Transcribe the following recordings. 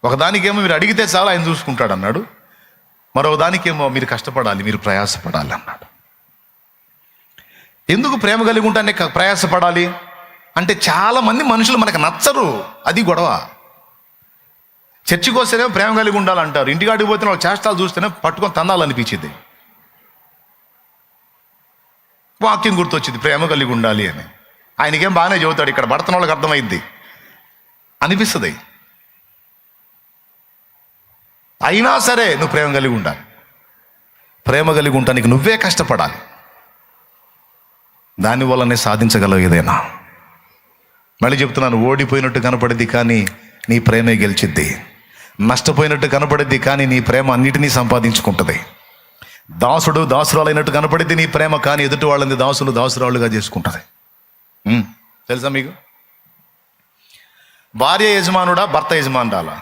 ఒకదానికేమో మీరు అడిగితే చాలా ఆయన చూసుకుంటాడు అన్నాడు, మరో దానికేమో మీరు కష్టపడాలి, మీరు ప్రయాసపడాలి అన్నాడు. ఎందుకు ప్రేమ కలిగి ఉంటానే ప్రయాసపడాలి అంటే, చాలామంది మనుషులు మనకు నచ్చరు, అది గొడవ. చర్చికి వస్తేనే ప్రేమ కలిగి ఉండాలంటారు, ఇంటికాడికి పోతే వాళ్ళు చేష్టాలు చూస్తేనే పట్టుకొని తందాలనిపించింది. వాక్యం గుర్తొచ్చింది ప్రేమ కలిగి ఉండాలి అని. ఆయనకేం బాగానే చెబుతాడు, ఇక్కడ పడుతున్న వాళ్ళకి అర్థమైంది అనిపిస్తుంది. అయినా సరే నువ్వు ప్రేమ కలిగి ఉండాలి. ప్రేమ కలిగి ఉంటానికి నువ్వే కష్టపడాలి. దానివల్లనే సాధించగలవు ఏదైనా. మళ్ళీ చెప్తున్నాను, ఓడిపోయినట్టు కనపడిద్ది కానీ నీ ప్రేమే గెలిచిద్ది. నష్టపోయినట్టు కనపడిద్ది కానీ నీ ప్రేమ అన్నిటినీ సంపాదించుకుంటుంది. దాసుడు దాసురాలైనట్టు కనపడిద్ది నీ ప్రేమ, కానీ ఎదుటి వాళ్ళని దాసులు దాసురాలుగా చేసుకుంటుంది. తెలుసా మీకు? భార్య యజమానుడా, భర్త యజమానురాలా?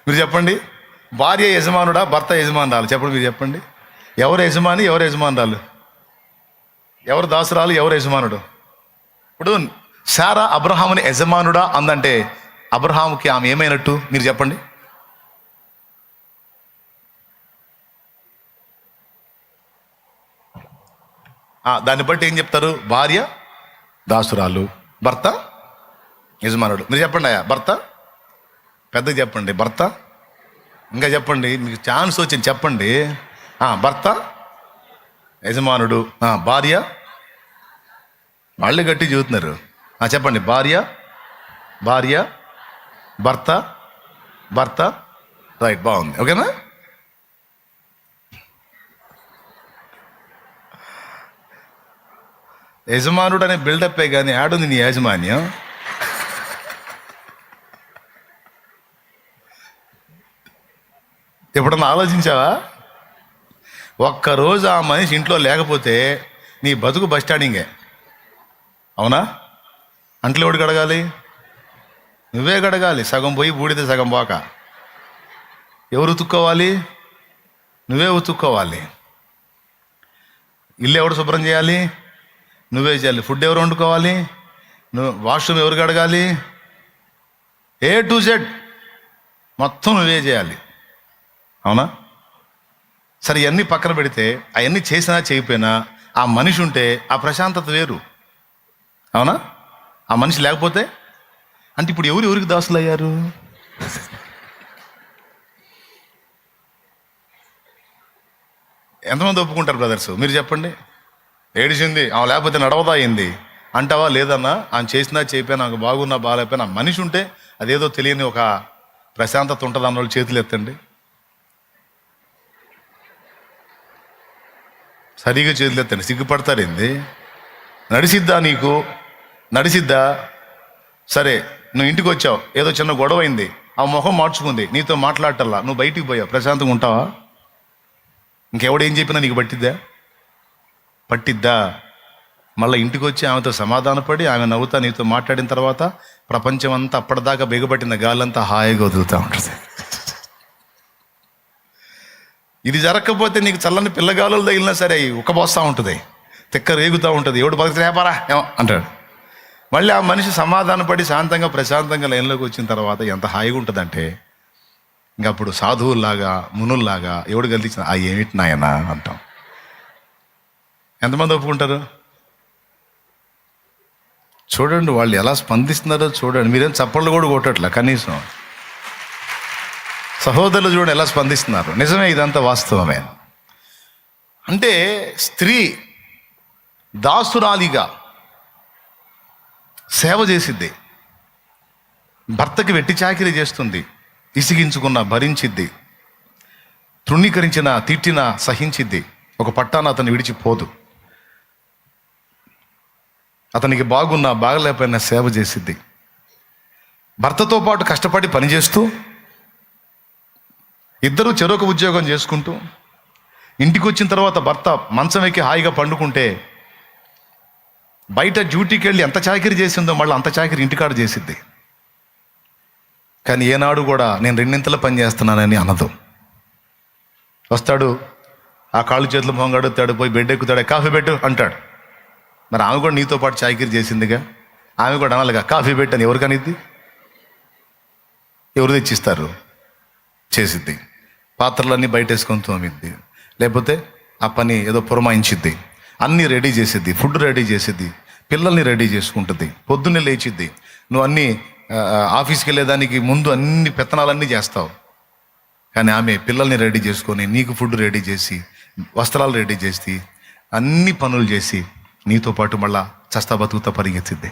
మీరు చెప్పండి. భార్య యజమానుడా, భర్త యజమానురాలు? చెప్పండి, మీరు చెప్పండి. ఎవరు యజమాని, ఎవరు యజమానురాలు? ఎవరు దాసురాలు, ఎవరు యజమానుడు? ఇప్పుడు శారా అబ్రహాముని యజమానుడా అందంటే అబ్రహాముకి ఆమె ఏమైనట్టు? మీరు చెప్పండి. దాన్ని బట్టి ఏం చెప్తారు? భార్య దాసురాలు, భర్త యజమానుడు. మీరు చెప్పండి అయ్యా. భర్త పెద్దగా చెప్పండి. భర్త ఇంకా చెప్పండి, మీకు ఛాన్స్ వచ్చింది చెప్పండి. భర్త యజమానుడు, భార్య మళ్ళీ గట్టి చూస్తున్నారు. చెప్పండి. భార్య భార్య భర్త భర్త. రైట్, బాగుంది. ఓకేనా? యజమానుడు అనే బిల్డప్పే కానీ యాడుంది నీ యాజమాన్యం? ఎప్పుడన్నా ఆలోచించావా? ఒక్కరోజు ఆ మనిషి ఇంట్లో లేకపోతే నీ బతుకు బస్ స్టాండింగే. అవునా? అంట్లో ఎవడు గడగాలి? నువ్వే గడగాలి. సగం పోయి బూడితే సగం పోక. ఎవరు ఉతుక్కోవాలి? నువ్వే ఉతుక్కోవాలి. ఇల్లు ఎవడు శుభ్రం చేయాలి? నువ్వే చేయాలి. ఫుడ్ ఎవరు వండుకోవాలి? వాష్రూమ్ ఎవరు గడగాలి? A to Z మొత్తం నువ్వే చేయాలి. అవునా? సరే, ఇవన్నీ పక్కన పెడితే అవన్నీ చేసినా చేయకపోయినా ఆ మనిషి ఉంటే ఆ ప్రశాంతత వేరు. అవునా? ఆ మనిషి లేకపోతే అంటే ఇప్పుడు ఎవరికి దాసులు అయ్యారు? ఎంతమంది ఒప్పుకుంటారు బ్రదర్స్? మీరు చెప్పండి. ఏడిచింది ఆమె లేకపోతే నడవదా అయింది అంటావా? లేదన్నా, ఆమె చేసినా చేయపోయినా, నాకు బాగున్నా బాగాలేకపోయినా మనిషి ఉంటే అదేదో తెలియని ఒక ప్రశాంతత ఉంటుంది అన్న వాళ్ళు చేతులు ఎత్తండి. సరిగా చేతులు ఎత్తండి. సిగ్గుపడతారేంది? నడిసిద్దా నీకు? నడిసిద్దా? సరే, నువ్వు ఇంటికి వచ్చావు, ఏదో చిన్న గొడవ అయింది, ఆ మొహం మార్చుకుంది, నీతో మాట్లాడటల్లా, నువ్వు బయటికి పోయావు, ప్రశాంతంగా ఉంటావా? ఇంకెవడేం చెప్పినా నీకు పట్టిద్దా? మళ్ళీ ఇంటికి వచ్చి ఆమెతో సమాధానపడి ఆమె నవ్వుతా నీతో మాట్లాడిన తర్వాత ప్రపంచం అంతా అప్పటిదాకా బిగబట్టిన గాలంతా హాయిగా వదులుతూ ఉంటుంది. ఇది జరగకపోతే నీకు చల్లని పిల్లగాలులు తగిలినా సరే ఉక్కబోస్తూ ఉంటుంది, తిక్క రేగుతూ ఉంటుంది. ఎవడు బతికి రేపారా ఏమో అంటాడు. మళ్ళీ ఆ మనిషి సమాధానపడి శాంతంగా ప్రశాంతంగా లైన్లోకి వచ్చిన తర్వాత ఎంత హాయిగా ఉంటుందంటే, ఇంకప్పుడు సాధువుల్లాగా మునుల్లాగా ఎవడు గెలిచిన ఏమిటి నాయనా అంటాం. ఎంతమంది ఒప్పుకుంటారు? చూడండి వాళ్ళు ఎలా స్పందిస్తున్నారో చూడండి. మీరేం చప్పళ్ళు కూడా కొట్టట్లే కనీసం. సహోదరులు చూడండి ఎలా స్పందిస్తున్నారు. నిజమే, ఇదంతా వాస్తవమే. అంటే స్త్రీ దాసురాలిగా సేవ చేసిద్ది, భర్తకి వెట్టి చాకిరీ చేస్తుంది, ఇసిగించుకున్న భరించిద్ది, తృణీకరించిన తిట్టిన సహించిద్ది, ఒక పట్టాన అతన్ని విడిచిపోదు, అతనికి బాగున్నా బాగలేకపోయినా సేవ చేసిద్ది. భర్తతో పాటు కష్టపడి పనిచేస్తూ ఇద్దరూ చెరొక ఉద్యోగం చేసుకుంటూ ఇంటికి వచ్చిన తర్వాత భర్త మంచం ఎక్కి హాయిగా పండుకుంటే బయట డ్యూటీకి వెళ్ళి ఎంత చాకిరీ చేసిందో మళ్ళీ అంత చాకిరీ ఇంటికాడ చేసిద్ది. కానీ ఏనాడు కూడా నేను రెండింతలు పని చేస్తున్నానని అనదు. వస్తాడు, ఆ కాళ్ళు చేతులు మొంగడుతాడు, పోయి బెడ్ ఎక్కుతాడు, కాఫీ పెట్టు అంటాడు. మరి ఆమె కూడా నీతో పాటు చాకిరీ చేసిందిగా, ఆమె కూడా అనాలిగా కాఫీ పెట్టు అని. ఎవరికనిద్ది? ఎవరు తెచ్చిస్తారు? చేసిద్ది. పాత్రలన్నీ బయట వేసుకొని తోమిద్ది, లేకపోతే ఆ పని ఏదో పురమాయించిద్ది, అన్నీ రెడీ చేసిద్ది, ఫుడ్ రెడీ చేసిద్ది, పిల్లల్ని రెడీ చేసుకుంటుంది, పొద్దున్నే లేచిద్ది. నువ్వు అన్నీ ఆఫీస్కి వెళ్ళేదానికి ముందు అన్ని పెత్తనాలన్నీ చేస్తావు. కానీ ఆమె పిల్లల్ని రెడీ చేసుకొని నీకు ఫుడ్ రెడీ చేసి వస్త్రాలు రెడీ చేసి అన్ని పనులు చేసి నీతో పాటు మళ్ళా చస్తా బతుకుతా పరిగెత్తిద్ది.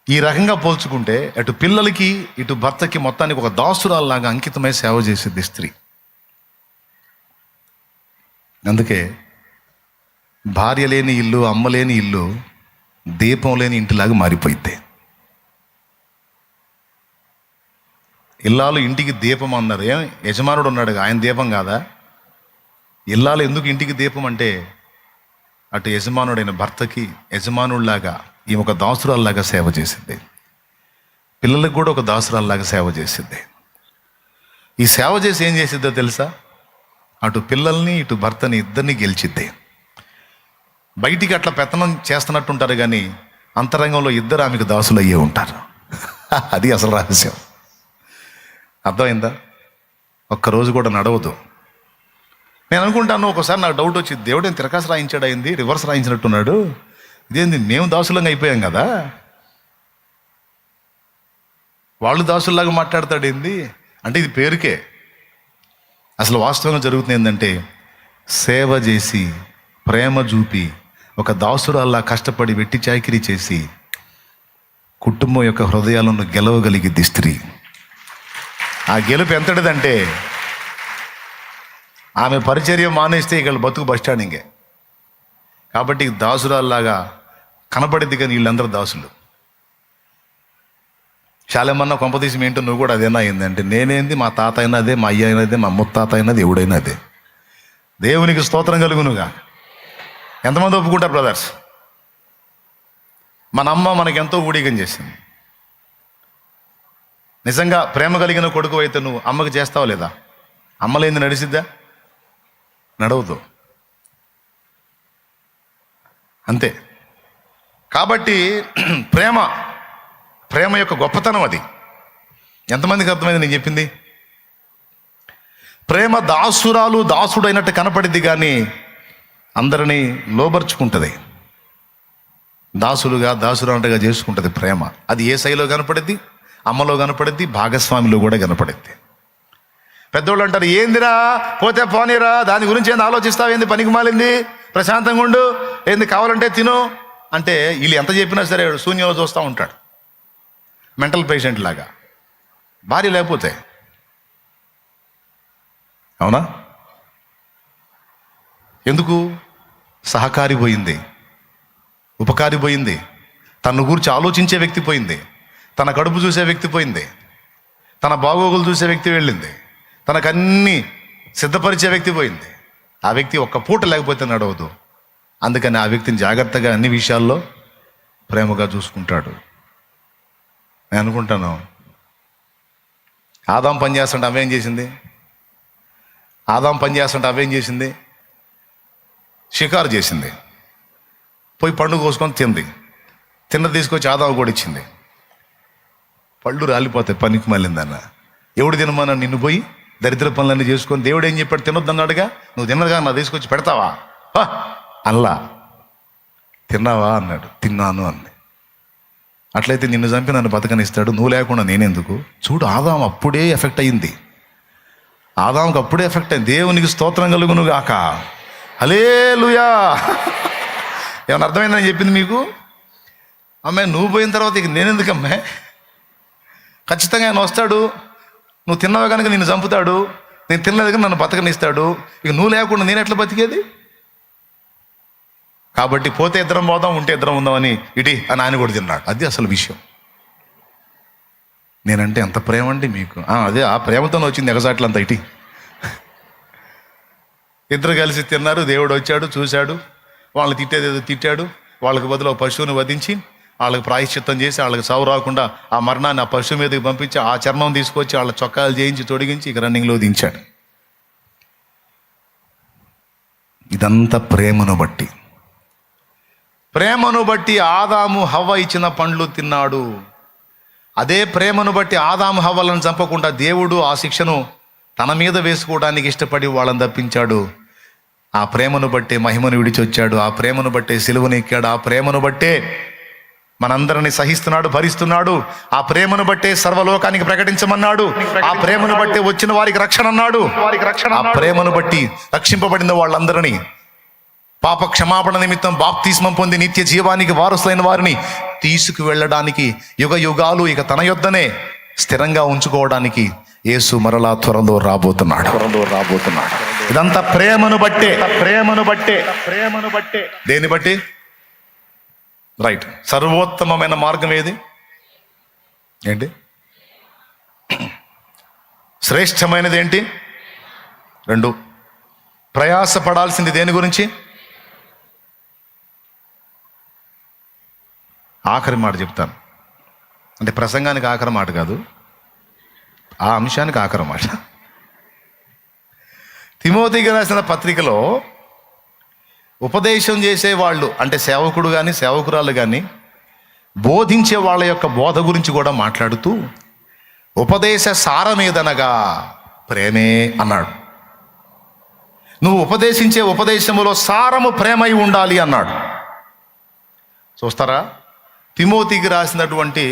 ఈ రకంగా పోల్చుకుంటే అటు పిల్లలకి ఇటు భర్తకి మొత్తానికి ఒక దాసురాల్లాగా అంకితమై సేవ చేసిద్ది స్త్రీ. అందుకే భార్య లేని ఇల్లు, అమ్మ లేని ఇల్లు దీపం లేని ఇంటిలాగా మారిపోయింది. ఇల్లాలు ఇంటికి దీపం అన్నారు. ఏం యజమానుడు ఉన్నాడు, ఆయన దీపం కాదా? ఇల్లాలు ఎందుకు ఇంటికి దీపం అంటే, అటు యజమానుడైన భర్తకి యజమానుడిలాగా ఈ ఒక దాసురాల్లాగా సేవ చేసింది. పిల్లలకు కూడా ఒక దాసురాల్లాగా సేవ చేసింది. ఈ సేవ చేసి ఏం చేసిద్దో తెలుసా? అటు పిల్లల్ని ఇటు భర్తని ఇద్దరిని గెలిచిద్ది. బయటికి అట్లా పెత్తనం చేస్తున్నట్టుంటారు, కానీ అంతరంగంలో ఇద్దరు ఆమెకు దాసులు అయ్యే ఉంటారు. అది అసలు రహస్యం. అర్థమైందా? ఒక్కరోజు కూడా నడవదు. నేను అనుకుంటాను, ఒకసారి నాకు డౌట్ వచ్చింది, దేవుడు ఏం తిరకాసు రాయించాడు, అయింది రివర్స్ రాయించినట్టున్నాడు, ఇదేంది మేము దాసులంగా అయిపోయాం కదా, వాళ్ళు దాసుల్లాగా మాట్లాడతాడు ఏంది అంటే, ఇది పేరుకే. అసలు వాస్తవంగా జరుగుతుంది ఏంటంటే, సేవ చేసి ప్రేమ చూపి ఒక దాసురాల్లా కష్టపడి వెట్టి చాకిరీ చేసి కుటుంబం యొక్క హృదయాలను గెలవగలిగిద్ది స్త్రీ. ఆ గెలుపు ఎంతటిదంటే, ఆమె పరిచర్య మానేస్తే ఇక్కడ బతుకు బస్టాండింగే. కాబట్టి దాసురాల్లాగా కనపడిద్ది, కానీ వీళ్ళందరూ దాసులు. చాలామన్నా కొంపతీసి ఏంటో నువ్వు కూడా అదేనా అయిందంటే, నేనేంది, మా తాత అయినా అదే, మా అయ్య అయినా అదే, మా ముత్తాత అయినది, ఎవడైనా అదే. దేవునికి స్తోత్రం కలుగునుగా. ఎంతమంది ఒప్పుకుంటారు బ్రదర్స్? మన అమ్మ మనకి ఎంతో ఊడిగం చేసింది. నిజంగా ప్రేమ కలిగిన కొడుకు అయితే నువ్వు అమ్మకి చేస్తావు లేదా? అమ్మలేంది నడిసిద్దా? నడవదు. అంతే. కాబట్టి ప్రేమ యొక్క గొప్పతనం అది. ఎంతమందికి అర్థమైంది నేను చెప్పింది? ప్రేమ దాసురాలు దాసుడు అయినట్టు కనపడిద్ది, కానీ అందరినీ లోబర్చుకుంటుంది. దాసురాలుగా చేసుకుంటుంది ప్రేమ. అది ఏ శైలిలో కనపడిద్ది? అమ్మలో కనపడిద్ది, భాగస్వామిలో కూడా కనపడిద్ది. పెద్దోళ్ళు అంటారు, ఏందిరా పోతే పోనీరా, దాని గురించి ఏంది ఆలోచిస్తావు, ఏంది పనికి మాలింది, ప్రశాంతంగా ఉండు, ఏంది కావాలంటే తిను అంటే, వీళ్ళు ఎంత చెప్పినా సరే శూన్యంలో చూస్తూ ఉంటాడు, మెంటల్ పేషెంట్ లాగా. భార్య లేకపోతే, అవునా? ఎందుకు? సహకారి పోయింది, ఉపకారి పోయింది, తన గురించి ఆలోచించే వ్యక్తి పోయింది, తన కడుపు చూసే వ్యక్తి పోయింది, తన బాగోగులు చూసే వ్యక్తి వెళ్ళింది, తనకన్నీ సిద్ధపరిచే వ్యక్తి పోయింది. ఆ వ్యక్తి ఒక్క పూట లేకపోతే నడవదు. అందుకని ఆ వ్యక్తిని జాగ్రత్తగా అన్ని విషయాల్లో ప్రేమగా చూసుకుంటాడు. నేను అనుకుంటాను, ఆదాం పని చేస్తుంటే అవేం చేసింది? షికారు చేసింది, పోయి పండు కోసుకొని తిన్నది తీసుకొచ్చి ఆదాం కూడా ఇచ్చింది. పళ్ళు రాలిపోతాయి పనికి మళ్ళిందన్న. ఎవడు తినమన్నా నిన్ను పోయి దరిద్ర పనులన్నీ చేసుకొని, దేవుడు ఏం చెప్పాడు? తినొద్దన్నాడుగా, నువ్వు తిన్నదిగా నా తీసుకొచ్చి పెడతావా? అల్లా తిన్నావా అన్నాడు. తిన్నాను అంది. అట్లయితే నిన్ను చంపి నన్ను బతకనిస్తాడు, నువ్వు లేకుండా నేనెందుకు? చూడు, ఆదాం అప్పుడే ఎఫెక్ట్ అయింది. ఆదాంకి అప్పుడే ఎఫెక్ట్ అయింది. దేవునికి స్తోత్రం కలుగును గాక. హల్లెలూయా. ఏమన్నా అర్థమైందని చెప్పింది మీకు? అమ్మాయి నువ్వు పోయిన తర్వాత ఇక నేనెందుకమ్మాయి? ఖచ్చితంగా ఆయన వస్తాడు, నువ్వు తిన్నావు కనుక నిన్ను చంపుతాడు, నేను తినలేదు కనుక నన్ను బతకనిస్తాడు. ఇక నువ్వు లేకుండా నేను ఎట్లా బతికేది? కాబట్టి పోతే ఇద్దరం పోదాం, ఉంటే ఇద్దరం ఉందామని ఇటీ అని ఆయన కూడా తిన్నాడు. అది అసలు విషయం. నేనంటే ఎంత ప్రేమ అండి మీకు. అదే ఆ ప్రేమతోనే వచ్చింది ఎగసాట్లంతా. ఇటీ ఇద్దరు కలిసి తిన్నారు. దేవుడు వచ్చాడు, చూశాడు, వాళ్ళని తిట్టేదేదో తిట్టాడు, వాళ్ళకి బదులు పశువుని వధించి వాళ్ళకి ప్రాయశ్చిత్తం చేసి వాళ్ళకి చావు రాకుండా ఆ మరణాన్ని ఆ పశువు మీదకి పంపించి ఆ చర్మం తీసుకొచ్చి వాళ్ళ చొక్కాలు చేయించి తొడిగించి ఇక రన్నింగ్లో దించాడు. ఇదంతా ప్రేమను బట్టి. ప్రేమను బట్టి ఆదాము హవ్వ ఇచ్చిన పండ్లు తిన్నాడు. అదే ప్రేమను బట్టి ఆదాము హవ్వలను చంపకుండా దేవుడు ఆ శిక్షను తన మీద వేసుకోవడానికి ఇష్టపడి వాళ్ళని తప్పించాడు. ఆ ప్రేమను బట్టే మహిమను విడిచొచ్చాడు. ఆ ప్రేమను బట్టే సిలువను ఎక్కాడు. ఆ ప్రేమను బట్టే మనందరినీ సహిస్తున్నాడు, భరిస్తున్నాడు. ఆ ప్రేమను బట్టే సర్వలోకానికి ప్రకటించమన్నాడు. ఆ ప్రేమను బట్టే వచ్చిన వారికి రక్షణ అన్నాడు. ఆ ప్రేమను బట్టి రక్షింపబడిన వాళ్ళందరినీ పాప క్షమాపణ నిమిత్తం బాప్తిస్మం పొంది నిత్య జీవానికి వారసులైన వారిని తీసుకువెళ్ళడానికి యుగ యుగాలు ఇక తన యొద్దనే స్థిరంగా ఉంచుకోవడానికి యేసు మరలా త్వరలో రాబోతున్నాడు. ఇదంతా ప్రేమను బట్టే. దేని బట్టి? రైట్. సర్వోత్తమమైన మార్గం ఏది? ఏంటి? శ్రేష్టమైనది ఏంటి? 2. ప్రయాసపడాల్సింది దేని గురించి? ఆఖరి మాట చెప్తాను. అంటే ప్రసంగానికి ఆఖరి మాట కాదు, ఆ అంశానికి ఆఖరి మాట. తిమోతికి రాసిన పత్రికలో ఉపదేశం చేసేవాళ్ళు, అంటే సేవకుడు కానీ సేవకురాలు కానీ బోధించే వాళ్ళ యొక్క బోధ గురించి కూడా మాట్లాడుతూ ఉపదేశ సారమేదనగా ప్రేమే అన్నాడు. నువ్వు ఉపదేశించే ఉపదేశములో సారము ప్రేమై ఉండాలి అన్నాడు. చూస్తారా? తిమోతికి రాసినటువంటి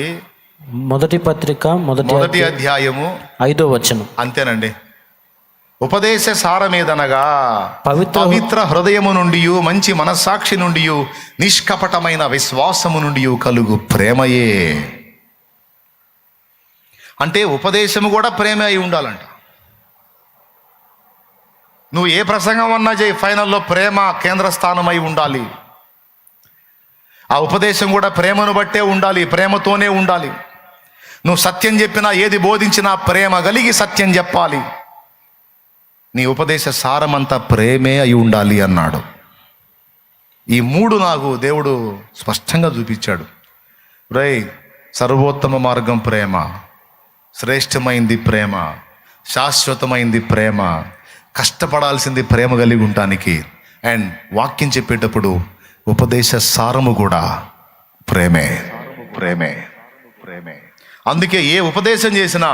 మొదటి పత్రిక మొదటి అధ్యాయము 5వ వచనం. అంతేనండి. ఉపదేశ సారమేదనగా పవిత్ర హృదయము నుండి, మంచి మనస్సాక్షి నుండి, నిష్కపటమైన విశ్వాసము నుండి కలుగు ప్రేమయే. అంటే ఉపదేశము కూడా ప్రేమ అయి ఉండాలంట. నువ్వు ఏ ప్రసంగం అన్నా చేయి, ఫైనల్లో ప్రేమ కేంద్ర స్థానమై ఉండాలి. ఆ ఉపదేశం కూడా ప్రేమను బట్టే ఉండాలి, ప్రేమతోనే ఉండాలి. నువ్వు సత్యం చెప్పినా, ఏది బోధించినా ప్రేమ కలిగి సత్యం చెప్పాలి. నీ ఉపదేశ సారమంతా ప్రేమే అయి ఉండాలి అన్నాడు. ఈ 3 నాకు దేవుడు స్పష్టంగా చూపించాడు. సర్వోత్తమ మార్గం ప్రేమ, శ్రేష్టమైంది ప్రేమ, శాశ్వతమైంది ప్రేమ, కష్టపడాల్సింది ప్రేమ కలిగి ఉండటానికి. అండ్ వాక్యం చెప్పేటప్పుడు ఉపదేశ సారము కూడా ప్రేమే. అందుకే ఏ ఉపదేశం చేసినా,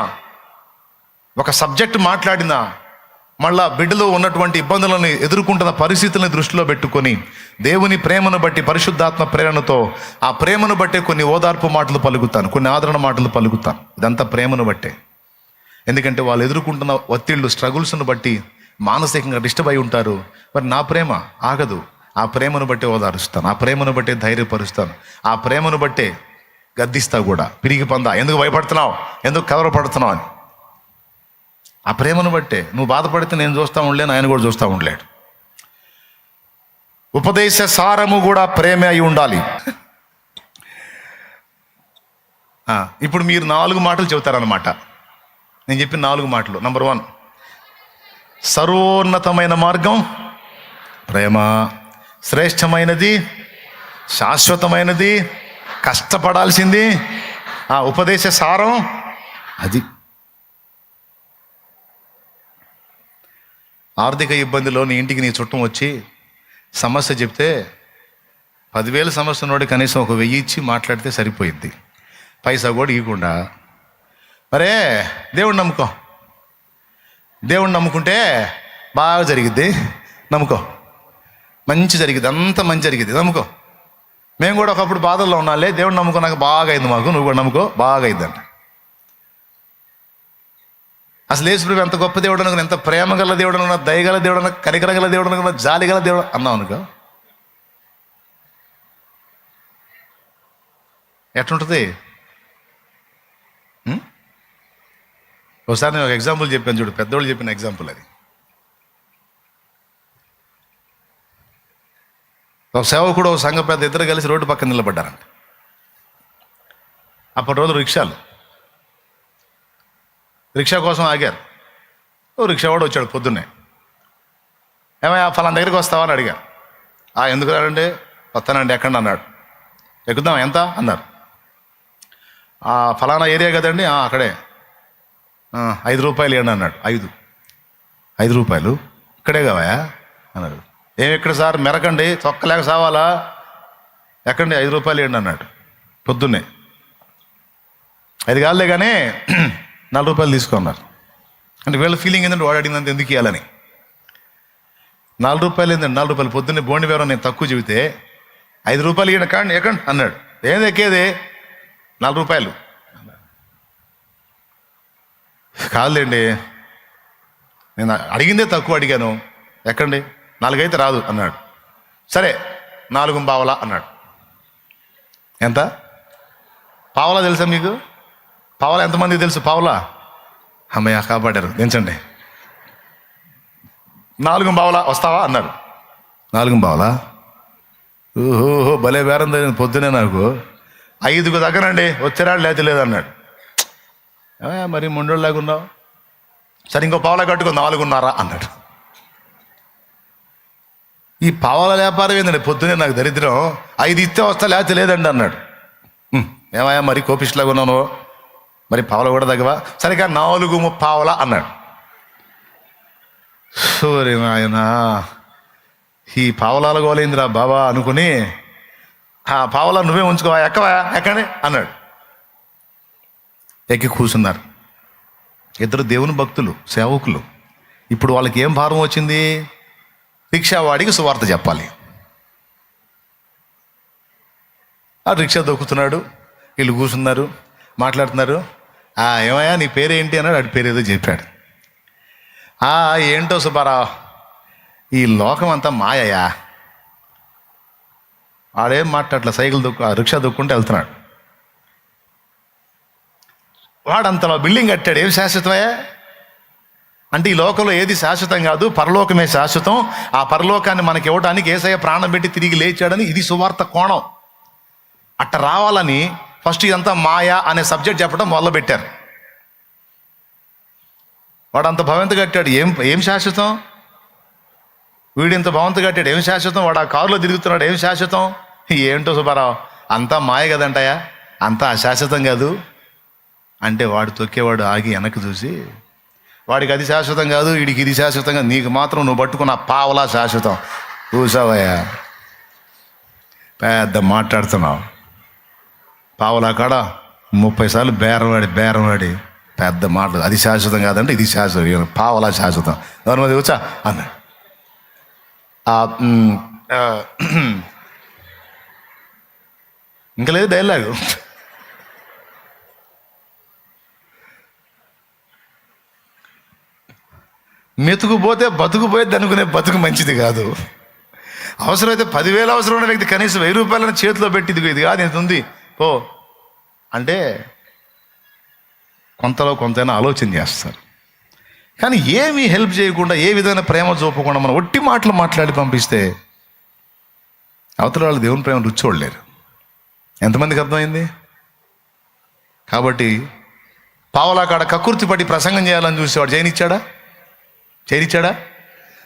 ఒక సబ్జెక్ట్ మాట్లాడినా, మళ్ళా బిడ్డలో ఉన్నటువంటి ఇబ్బందులను ఎదుర్కొంటున్న పరిస్థితులను దృష్టిలో పెట్టుకొని దేవుని ప్రేమను బట్టి, పరిశుద్ధాత్మ ప్రేరణతో ఆ ప్రేమను బట్టే కొన్ని ఓదార్పు మాటలు పలుకుతాను, కొన్ని ఆదరణ మాటలు పలుకుతాను. ఇదంతా ప్రేమను బట్టే. ఎందుకంటే వాళ్ళు ఎదుర్కొంటున్న ఒత్తిళ్ళు, స్ట్రగుల్స్ను బట్టి మానసికంగా డిస్టర్బ్ అయి ఉంటారు. మరి నా ప్రేమ ఆగదు. ఆ ప్రేమను బట్టే ఓదారుస్తాను, ఆ ప్రేమను బట్టే ధైర్యపరుస్తాను, ఆ ప్రేమను బట్టే గద్దిస్తా కూడా. పిరిగి పొందా, ఎందుకు భయపడుతున్నావు, ఎందుకు కలవరపడుతున్నావు అని. ఆ ప్రేమను బట్టే. నువ్వు బాధపడితే నేను చూస్తూ ఉండలేను, ఆయన కూడా చూస్తూ ఉండలేడు. ఉపదేశ సారము కూడా ప్రేమే అయి ఉండాలి. ఇప్పుడు మీరు 4 మాటలు చెబుతారన్నమాట. నేను చెప్పిన 4 మాటలు. నంబర్ 1, సర్వోన్నతమైన మార్గం ప్రేమ, శ్రేష్టమైనది, శాశ్వతమైనది, కష్టపడాల్సింది, ఆ ఉపదేశ సారం అది. ఆర్థిక ఇబ్బందిలో నీ ఇంటికి నీ చుట్టం వచ్చి సమస్య చెప్తే 10,000 సమస్య ఉన్నోడి కనీసం 1,000 ఇచ్చి మాట్లాడితే సరిపోయింది. పైసా కూడా ఇవ్వకుండా, మరే దేవుణ్ణి నమ్ముకో, దేవుణ్ణి నమ్ముకుంటే బాగా జరిగిద్ది, నమ్ముకో, మంచి జరిగింది, అంత మంచి జరిగింది, నమ్ముకో. మేము కూడా ఒకప్పుడు బాధల్లో ఉన్నాలే, దేవుడిని నమ్ముకున్నాక బాగా అయింది మాకు, నువ్వు కూడా నమ్ముకో, బాగా అయిందంట. అసలు యేసుప్రభు ఎంత గొప్ప దేవుడు అనుకున్నా, ఎంత ప్రేమ గల దేవుడు అనుకున్నా, దయగల దేవుడు అనుకున్నా, కనికర గల దేవుడు అనుకున్నా, జాలి గల దేవుడు అన్నావు అనుకో, ఎట్లుంటుంది? ఒకసారి నేను ఒక ఎగ్జాంపుల్ చెప్పాను చూడు, పెద్దోళ్ళు చెప్పిన ఎగ్జాంపుల్ అది. ఒక సేవకుడు, ఒక సంఘ పెద్ద, ఇద్దరు కలిసి రోడ్డు పక్కన నిలబడ్డారంట. అప్పటి రోజు రిక్షా కోసం ఆగారు. ఓ రిక్షావాడు వచ్చాడు పొద్దున్నే. ఏమయ్యా ఫలానా దగ్గరికి వస్తావా అని అడిగారు. ఎందుకు రాడండి? వస్తానండి, ఎక్కడ అన్నాడు. ఎక్కుదాం ఎంత అన్నారు. ఫలానా ఏరియా కదండి, అక్కడే 5 రూపాయలు ఇవ్వండి అన్నాడు. 5 రూపాయలు ఇక్కడే కావాయా అన్నాడు. ఎక్కడ సార్ మెరకండి, తొక్కలేక సావాలా, ఎక్కండి 5 రూపాయలు ఇవ్వండి అన్నాడు. పొద్దున్నే 5 కాదులే కానీ 4 రూపాయలు తీసుకున్నారు. అంటే వీళ్ళ ఫీలింగ్ ఏంటంటే వాడు అడిగినంత ఎందుకు ఇవ్వాలని. 4 రూపాయలు ఏంటంటే 4 రూపాయలు. పొద్దున్నే బోండి వేరం నేను తక్కువ చెబితే 5 రూపాయలు ఇవ్వండి కాండి ఎక్కండి అన్నాడు. ఏది ఎక్కేది 4 రూపాయలు కాదులేండి, నేను అడిగిందే తక్కువ అడిగాను, ఎక్కండి 4 అయితే రాదు అన్నాడు. సరే 4 పావలా అన్నాడు. ఎంత పావలా తెలుసా మీకు? పావలా ఎంతమందికి తెలుసు? పావలా అమ్మయ్య కాపాడారు, దించండి. 4 పావలా వస్తావా అన్నాడు. 4 పావలా ఓహో భలే బేరం జరిగింది పొద్దునే నాకు. 5కు దగ్గరండి, వచ్చారాడు లేతే లేదన్నాడు. మరి మొండోళ్ళలాగా ఉన్నావు. సరే ఇంకో పావలా కట్టుకో 4.5 అన్నాడు. ఈ పావల వ్యాపారం ఏందండి పొద్దునే నాకు దరిద్రం. 5 ఇస్తే వస్తా లేతే లేదండి అన్నాడు. ఏమయ్యా మరి కోపిస్ట్లాగా ఉన్నాను, మరి పావల కూడా తగ్గవా? సరిగా 4 పావలా అన్నాడు. సోరీ నాయన, ఈ పావలాల గోలేందిరా బాబా అనుకుని పావలా నువ్వే ఉంచుకోవా, ఎక్కవా ఎక్కడే అన్నాడు. ఎక్కి కూర్చున్నారు. 2 దేవుని భక్తులు, సేవకులు. ఇప్పుడు వాళ్ళకి ఏం భారం వచ్చింది? రిక్షావాడికి సువార్త చెప్పాలి. ఆ రిక్షా దొక్కుతున్నాడు, వీళ్ళు కూర్చున్నారు, మాట్లాడుతున్నారు. ఏమయ్యా నీ పేరేంటి అన్నాడు. వాడి పేరు ఏదో చెప్పాడు. ఏంటో సుబ్బారావు, ఈ లోకం అంతా మాయయా. ఆడేం మాట్లాడలే, సైకిల్ రిక్షా దొక్కుంటే వెళ్తున్నాడు. వాడంతలో బిల్డింగ్ కట్టాడు. ఏం శాశ్వతమయ్యా అంటే, ఈ లోకంలో ఏది శాశ్వతం కాదు, పరలోకమే శాశ్వతం. ఆ పరలోకాన్ని మనకి ఇవ్వడానికి యేసయ్య ప్రాణం పెట్టి తిరిగి లేచాడని ఇది సువార్త కోణం. అట్ట రావాలని ఫస్ట్ ఇదంతా మాయా అనే సబ్జెక్ట్ చెప్పడం మొదలుపెట్టారు. వాడు అంత భవంతి కట్టాడు, ఏం శాశ్వతం? వీడింత భవంతి కట్టాడు, ఏం శాశ్వతం? వాడు ఆ కారులో తిరుగుతున్నాడు, ఏం శాశ్వతం? ఏంటో సుబ్బారావు అంతా మాయ కదంటయా, అంతా అశాశ్వతం కాదు అంటే, వాడు తొక్కేవాడు ఆగి వెనక్కి చూసి, వాడికి అది శాశ్వతం కాదు, వీడికి ఇది శాశ్వతం కాదు, నీకు మాత్రం నువ్వు పట్టుకున్న పావలా శాశ్వతం. చూసావయ్యా పెద్ద మాట్లాడుతున్నావు. పావలా కాడ 30 సార్లు బేరం వాడి పెద్ద మాటలు. అది శాశ్వతం కాదంటే ఇది శాశ్వతం, పావలా శాశ్వతం. ఎవరి మీద వచ్చా అన్నాడు. ఇంకా లేదు డైలాగు. మెతుకుపోతే బతుకుపోయేది అనుకునే బతుకు మంచిది కాదు. అవసరమైతే 10,000 అవసరం ఉన్న వ్యక్తి కనీసం 1000 రూపాయలను చేతిలో పెట్టి ఇది కాదు ఎంత ఉంది పో అంటే కొంతలో కొంతైనా ఆలోచన చేస్తారు. కానీ ఏమీ హెల్ప్ చేయకుండా, ఏ విధమైన ప్రేమ చూపకుండా మనం ఒట్టి మాటలు మాట్లాడి పంపిస్తే అవతల వాళ్ళు దేవుని ప్రేమ రుచి చూడలేరు. ఎంతమందికి అర్థమైంది? కాబట్టి పావలా కాడ కక్కుర్తి పట్టి ప్రసంగం చేయాలని చూసేవాడు చేయనిచ్చాడా?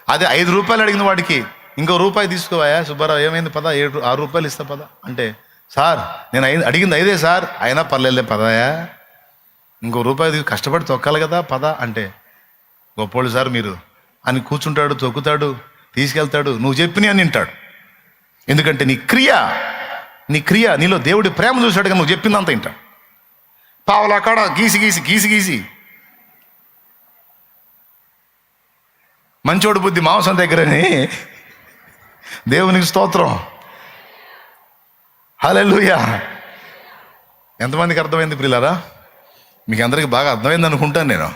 అదే 5 రూపాయలు అడిగిన వాడికి ఇంకో రూపాయి తీసుకోవాయా సుబ్బారావు, ఏమైంది పదా, 6 రూపాయలు ఇస్తా పదా అంటే, సార్ నేను అడిగింది 5 సార్, అయినా పర్లేదులే పదాయా, ఇంకో రూపాయి కష్టపడి తొక్కాలి కదా పదా అంటే, గొప్పోళ్ళు సార్ మీరు అని కూర్చుంటాడు, తొక్కుతాడు, తీసుకెళ్తాడు, నువ్వు చెప్పిని అని వింటాడు. ఎందుకంటే నీ క్రియ నీలో దేవుడి ప్రేమ చూశాడు కానీ నువ్వు చెప్పిందంత వింటాడు. పావలా కాడ గీసి మంచోడు బుద్ధి మాంసం దగ్గరని. దేవునికి స్తోత్రం, హల్లెలూయా. ఎంతమందికి అర్థమైంది ప్రియులారా? మీకు అందరికీ బాగా అర్థమైంది అనుకుంటాను నేను.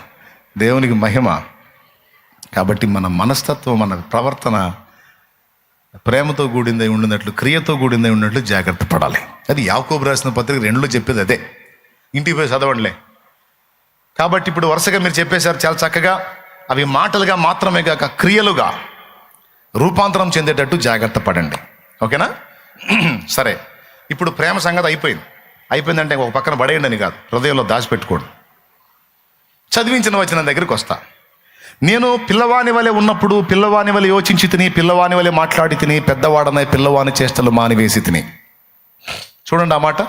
దేవునికి మహిమ. కాబట్టి మన మనస్తత్వం, మన ప్రవర్తన ప్రేమతో కూడిందై ఉండినట్లు, క్రియతో కూడిందై ఉన్నట్లు జాగ్రత్త పడాలి. అది యాకోబు రాసిన పత్రిక 2లో చెప్పేది అదే. ఇంటికి పోయి చదవండిలే. కాబట్టి ఇప్పుడు వరుసగా మీరు చెప్పేశారు చాలా చక్కగా. అవి మాటలుగా మాత్రమే కాక క్రియలుగా రూపాంతరం చెందేటట్టు జాగ్రత్త పడండి. ఓకేనా? సరే, ఇప్పుడు ప్రేమ సంగతి అయిపోయిందంటే ఒక పక్కన పడేయండి అని కాదు, హృదయంలో దాచిపెట్టుకోండి. చదివించిన వచనం దగ్గరికి వస్తా. నేను పిల్లవాని వలె ఉన్నప్పుడు పిల్లవాని వలె యోచించి తిని, పిల్లవాని వలె మాట్లాడి తిని, పెద్దవాడనై పిల్లవాని చేష్టలు మానివేసి తిని. చూడండి ఆ మాట.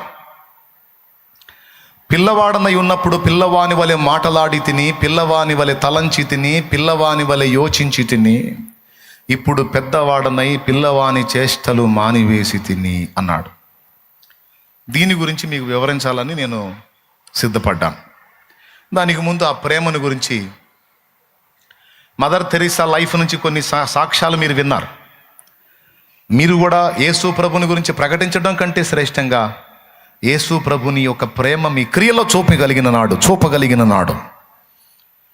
పిల్లవాడనై ఉన్నప్పుడు పిల్లవాని వలె మాటలాడి తిని, పిల్లవాని వలె తలంచి తిని, పిల్లవాని వలె యోచించి తిని, ఇప్పుడు పెద్దవాడనై పిల్లవాని చేష్టలు మానివేసి తిని అన్నాడు. దీని గురించి మీకు వివరించాలని నేను సిద్ధపడ్డాను. దానికి ముందు ఆ ప్రేమను గురించి మదర్ తెరీసా లైఫ్ నుంచి కొన్ని సాక్ష్యాలు మీరు విన్నారు. మీరు కూడా యేసు ప్రభుని గురించి ప్రకటించడం కంటే శ్రేష్టంగా యేసు ప్రభుని యొక్క ప్రేమ మీ క్రియలో చూపగలిగిన నాడు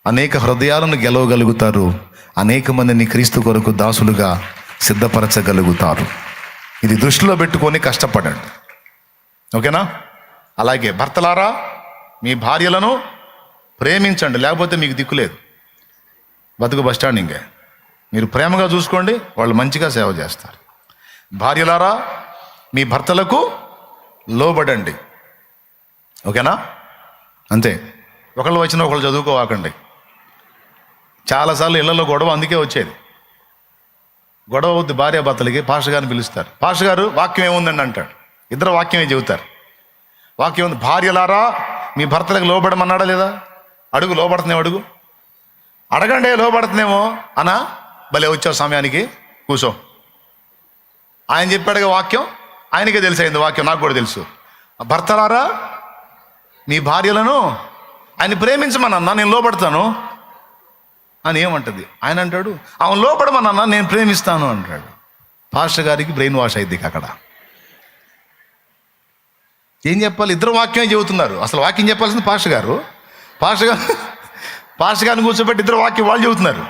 అనేక హృదయాలను గెలవగలుగుతారు. అనేక మందిని క్రీస్తు కొరకు దాసులుగా సిద్ధపరచగలుగుతారు. ఇది దృష్టిలో పెట్టుకొని కష్టపడండి, ఓకేనా? అలాగే భర్తలారా మీ భార్యలను ప్రేమించండి, లేకపోతే మీకు దిక్కులేదు, బతుకు బస్టాండింగే. మీరు ప్రేమగా చూసుకోండి, వాళ్ళు మంచిగా సేవ చేస్తారు. భార్యలారా మీ భర్తలకు లోబడండి, ఓకేనా? అంతే. ఒకళ్ళు వచ్చినా ఒకళ్ళు చదువుకోవాకండి. చాలాసార్లు ఇళ్లలో గొడవ అందుకే వచ్చేది. గొడవ అవుద్ది భార్యాభర్తలకి, పాస్టర్ గారిని పిలుస్తారు. పాస్టర్ గారు వాక్యం ఏముందండి అంటాడు. ఇద్దరు వాక్యమే చెబుతారు. వాక్యం ఉంది. భార్యలారా మీ భర్తలకు లోబడమన్నాడా లేదా? అడుగు, లోబడుతున్నావు అడుగు, అడగండి లోబడుతున్నామో అనా. భలే వచ్చావు సమయానికి, కూర్చో. ఆయన చెప్పాడుగా వాక్యం, ఆయనకే తెలిసైంది వాక్యం, నాకు కూడా తెలుసు. భర్తలారా మీ భార్యలను ఆయన ప్రేమించమనన్నా, నేను లోబడతాను అని ఏమంటది? ఆయన అంటాడు, ఆమె లోపడమనన్నా నేను ప్రేమిస్తాను అంటాడు. పాస్టర్ గారికి బ్రెయిన్ వాష్ అయింది అక్కడ. ఏం చెప్పాలి? ఇద్దరు వాక్యమే చెబుతున్నారు. అసలు వాక్యం చెప్పాల్సింది పాస్టర్ గారు. పాస్టర్ గారిని కూర్చోబెట్టి ఇద్దరు వాక్యం వాళ్ళు చెబుతున్నారు.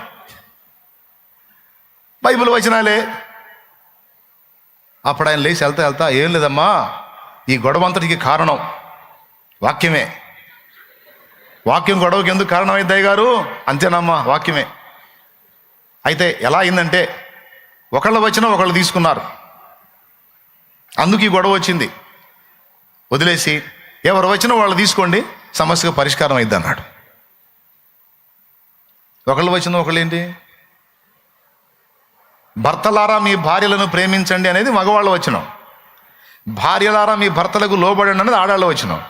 బైబిల్ వచనాలే. అప్పుడు ఆయన లేచి వెళ్తా ఏం లేదమ్మా, ఈ గొడవ అంతటికి కారణం వాక్యమే. వాక్యం గొడవకి ఎందుకు కారణమైంది అయ్యగారు? అంతేనమ్మా, వాక్యమే. అయితే ఎలా అయిందంటే, ఒకళ్ళు వచ్చినా ఒకళ్ళు తీసుకున్నారు, అందుకు ఈ గొడవ వచ్చింది. వదిలేసి ఎవరు వచ్చినా వాళ్ళు తీసుకోండి, సమస్యకు పరిష్కారం అయింది అన్నాడు. ఒకళ్ళు వచ్చినా ఒకళ్ళు ఏంటి? భర్తలారా మీ భార్యలను ప్రేమించండి అనేది మగవాళ్ళు వచనం. భార్యలారా మీ భర్తలకు లోబడండి అనేది ఆడాళ్ళు వచనం.